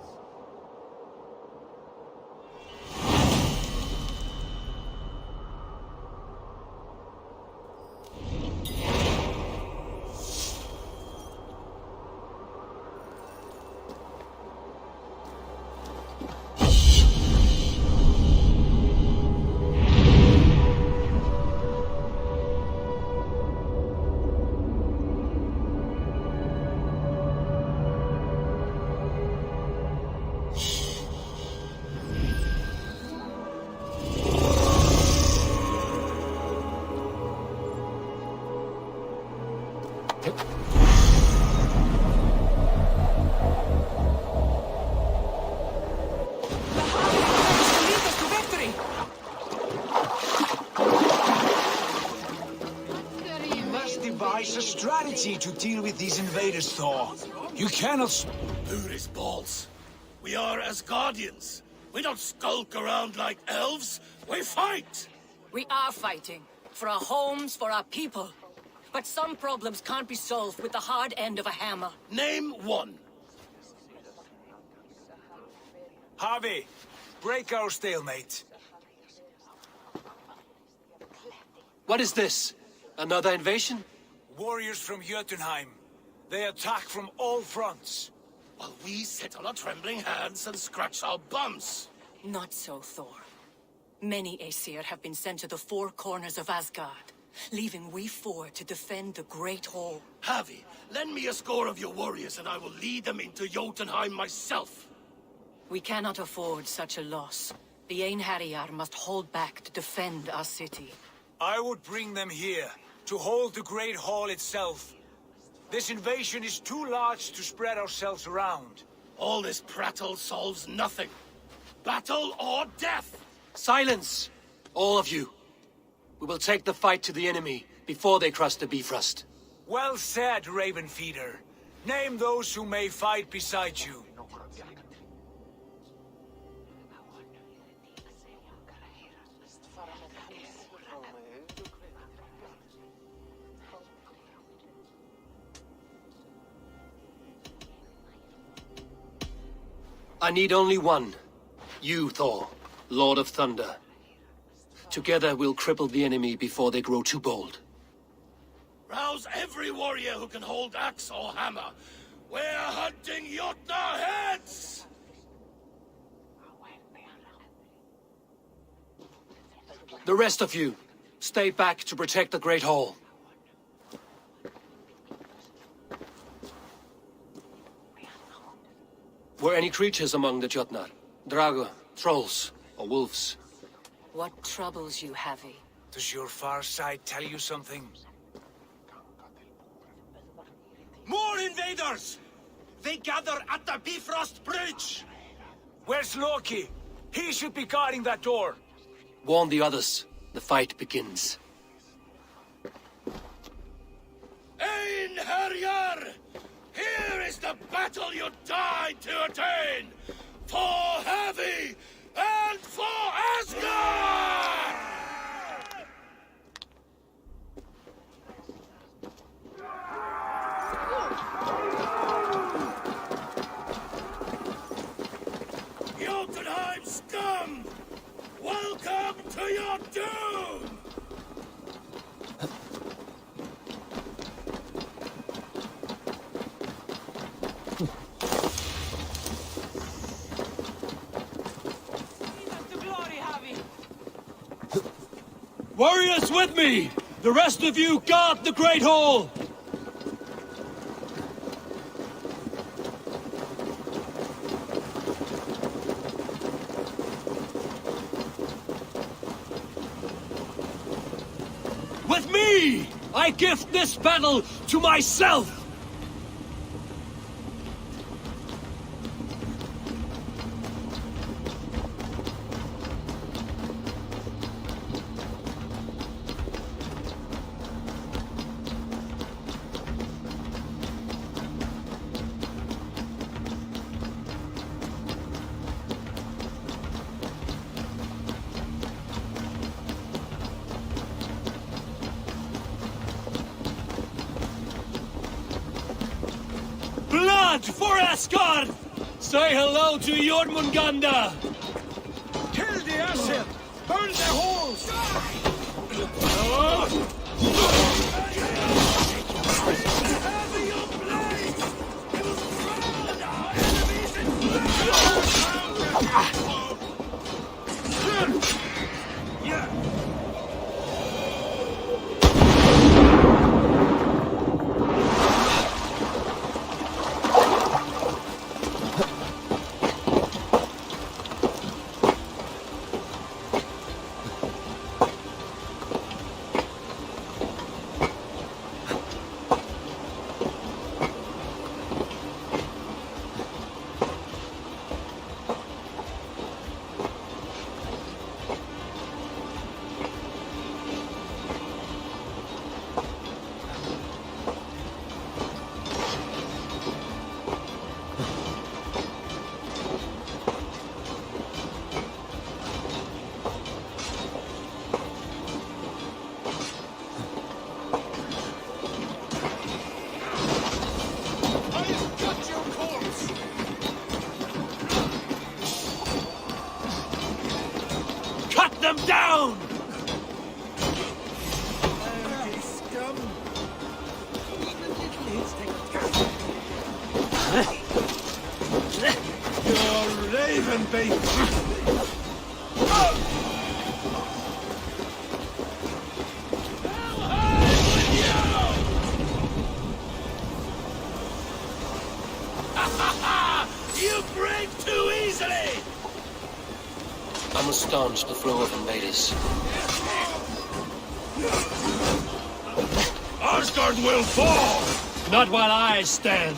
Devise a strategy to deal with these invaders, Thor. You cannot... Who balls? We are Asgardians. We don't skulk around like elves. We fight! We are fighting. For our homes, for our people. But some problems can't be solved with the hard end of a hammer. Name one. Harvey, break our stalemate. What is this? Another invasion? Warriors from Jotunheim. They attack from all fronts. While we sit on our trembling hands and scratch our bums. Not so, Thor. Many Aesir have been sent to the four corners of Asgard, leaving we four to defend the Great Hall. Harvey, lend me a score of your warriors and I will lead them into Jotunheim myself. We cannot afford such a loss. The Einherjar must hold back to defend our city. I would bring them here, to hold the Great Hall itself. This invasion is too large to spread ourselves around. All this prattle solves nothing. Battle or death! Silence! All of you. We will take the fight to the enemy before they cross the Bifrost. Well said, Ravenfeeder. Name those who may fight beside you. I need only one. You, Thor, Lord of Thunder. Together we'll cripple the enemy before they grow too bold. Rouse every warrior who can hold axe or hammer. We're hunting Jotnar heads! The rest of you, stay back to protect the Great Hall. Were any creatures among the Jotnar? Drago, trolls, or wolves? What troubles you, Havi? Does your far side tell you something? More invaders! They gather at the Bifrost Bridge! Where's Loki? He should be guarding that door. Warn the others. The fight begins. Einherjar! Here is the battle you died to attain! For Havi and for Asgard! Jotunheim scum! Welcome to your doom! Warriors with me! The rest of you guard the Great Hall! With me! I gift this battle to myself! blood for Asgard! Say hello to Jormungandr! Kill the Aesir! Burn their halls! Cut them down! You're raven bait! You break too easily! I must staunch the flow of invaders. Asgard will fall! Not while I stand!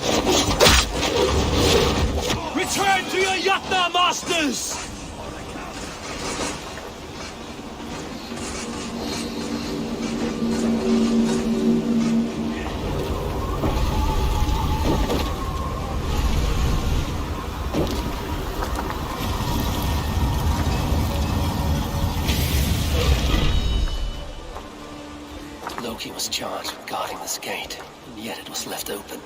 Return to your Jotnar masters! Loki was charged with guarding this gate, and yet it was left open.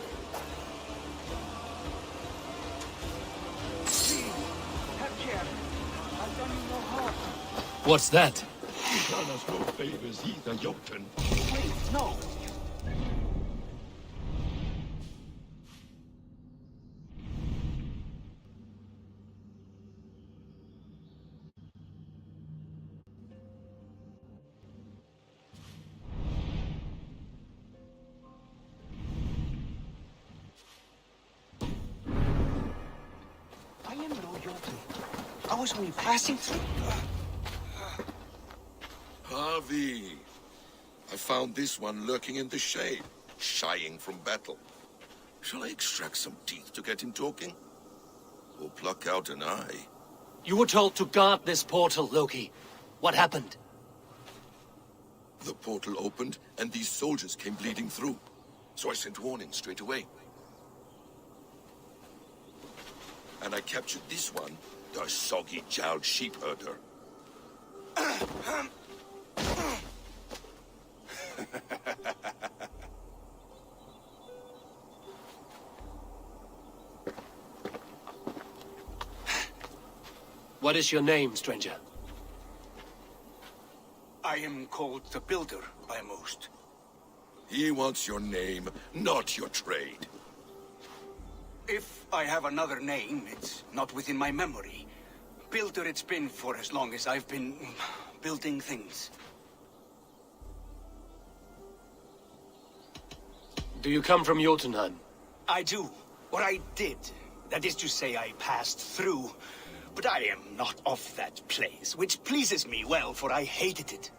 What's that? You've done us no favors either, Jotun. Wait, no! I am no Jotun. I was only passing through. Harvey, I found this one lurking in the shade, shying from battle. Shall I extract some teeth to get him talking? Or pluck out an eye? You were told to guard this portal, Loki. What happened? The portal opened, and these soldiers came bleeding through. So I sent warning straight away. And I captured this one, the soggy-jowled sheep herder. What is your name, stranger? I am called the Builder by most. He wants your name, not your trade. If I have another name, it's not within my memory. Builder it's been for as long as I've been building things. Do you come from Jotunheim? I do. Or I did. That is to say, I passed through. But I am not of that place, which pleases me well, for I hated it.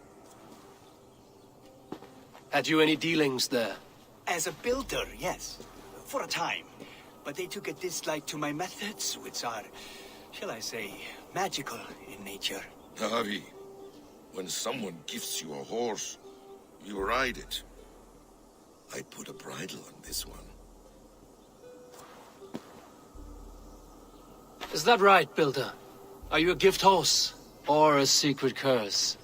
Had you any dealings there? As a builder, yes. For a time. But they took a dislike to my methods, which are, shall I say, magical in nature. Harvey, when someone gifts you a horse, you ride it. I put a bridle on this one. Is that right, Builder? Are you a gift horse? Or a secret curse?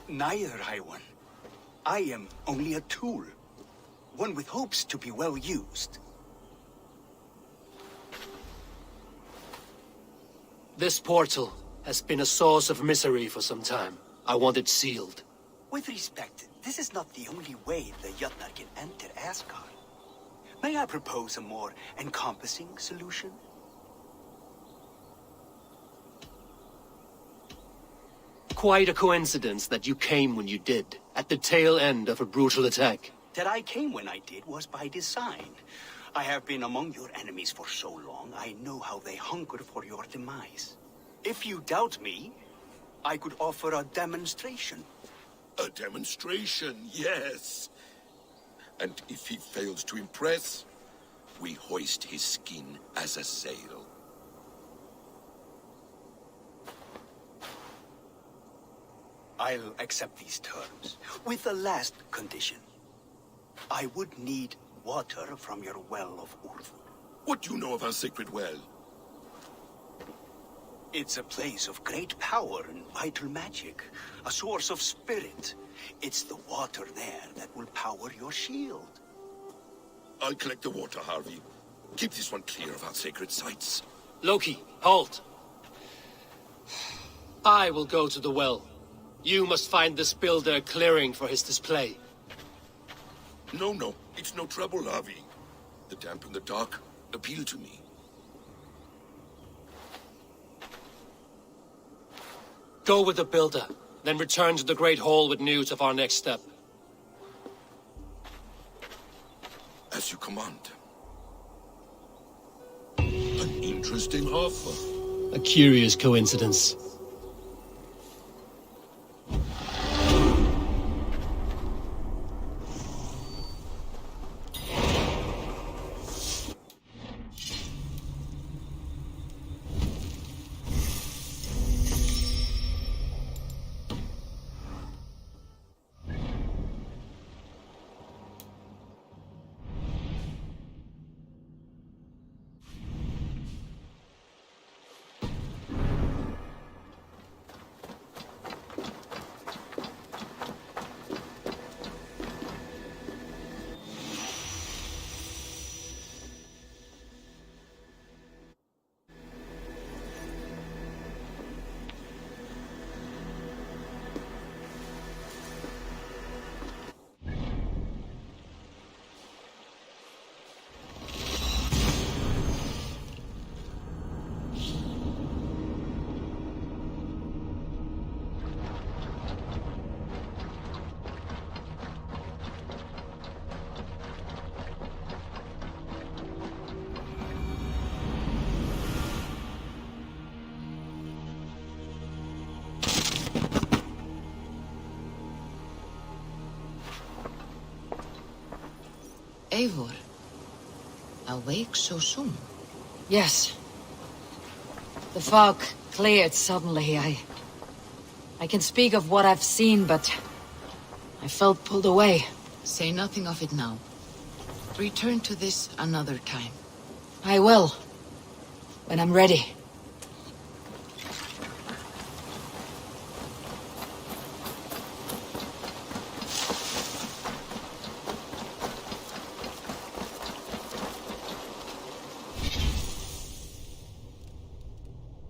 Neither, High One. I am only a tool. One with hopes to be well used. This portal has been a source of misery for some time. I want it sealed. With respect, this is not the only way the Jötnar can enter Asgard. May I propose a more encompassing solution? Quite a coincidence that you came when you did, at the tail end of a brutal attack. That I came when I did was by design. I have been among your enemies for so long, I know how they hunger for your demise. If you doubt me, I could offer a demonstration. A demonstration, yes. And if he fails to impress, we hoist his skin as a sail. I'll accept these terms, with the last condition. I would need water from your well of Urth. What do you know of our sacred well? It's a place of great power and vital magic, a source of spirit. It's the water there that will power your shield. I'll collect the water, Harvey. Keep this one clear of our sacred sites. Loki, halt! I will go to the well. You must find this builder a clearing for his display. No, it's no trouble, Harvey. The damp and the dark appeal to me. Go with the builder, then return to the Great Hall with news of our next step. As you command. An interesting offer. A curious coincidence. Eivor, awake so soon? Yes. The fog cleared suddenly. I can speak of what I've seen, but I felt pulled away. Say nothing of it now. Return to this another time. I will. When I'm ready.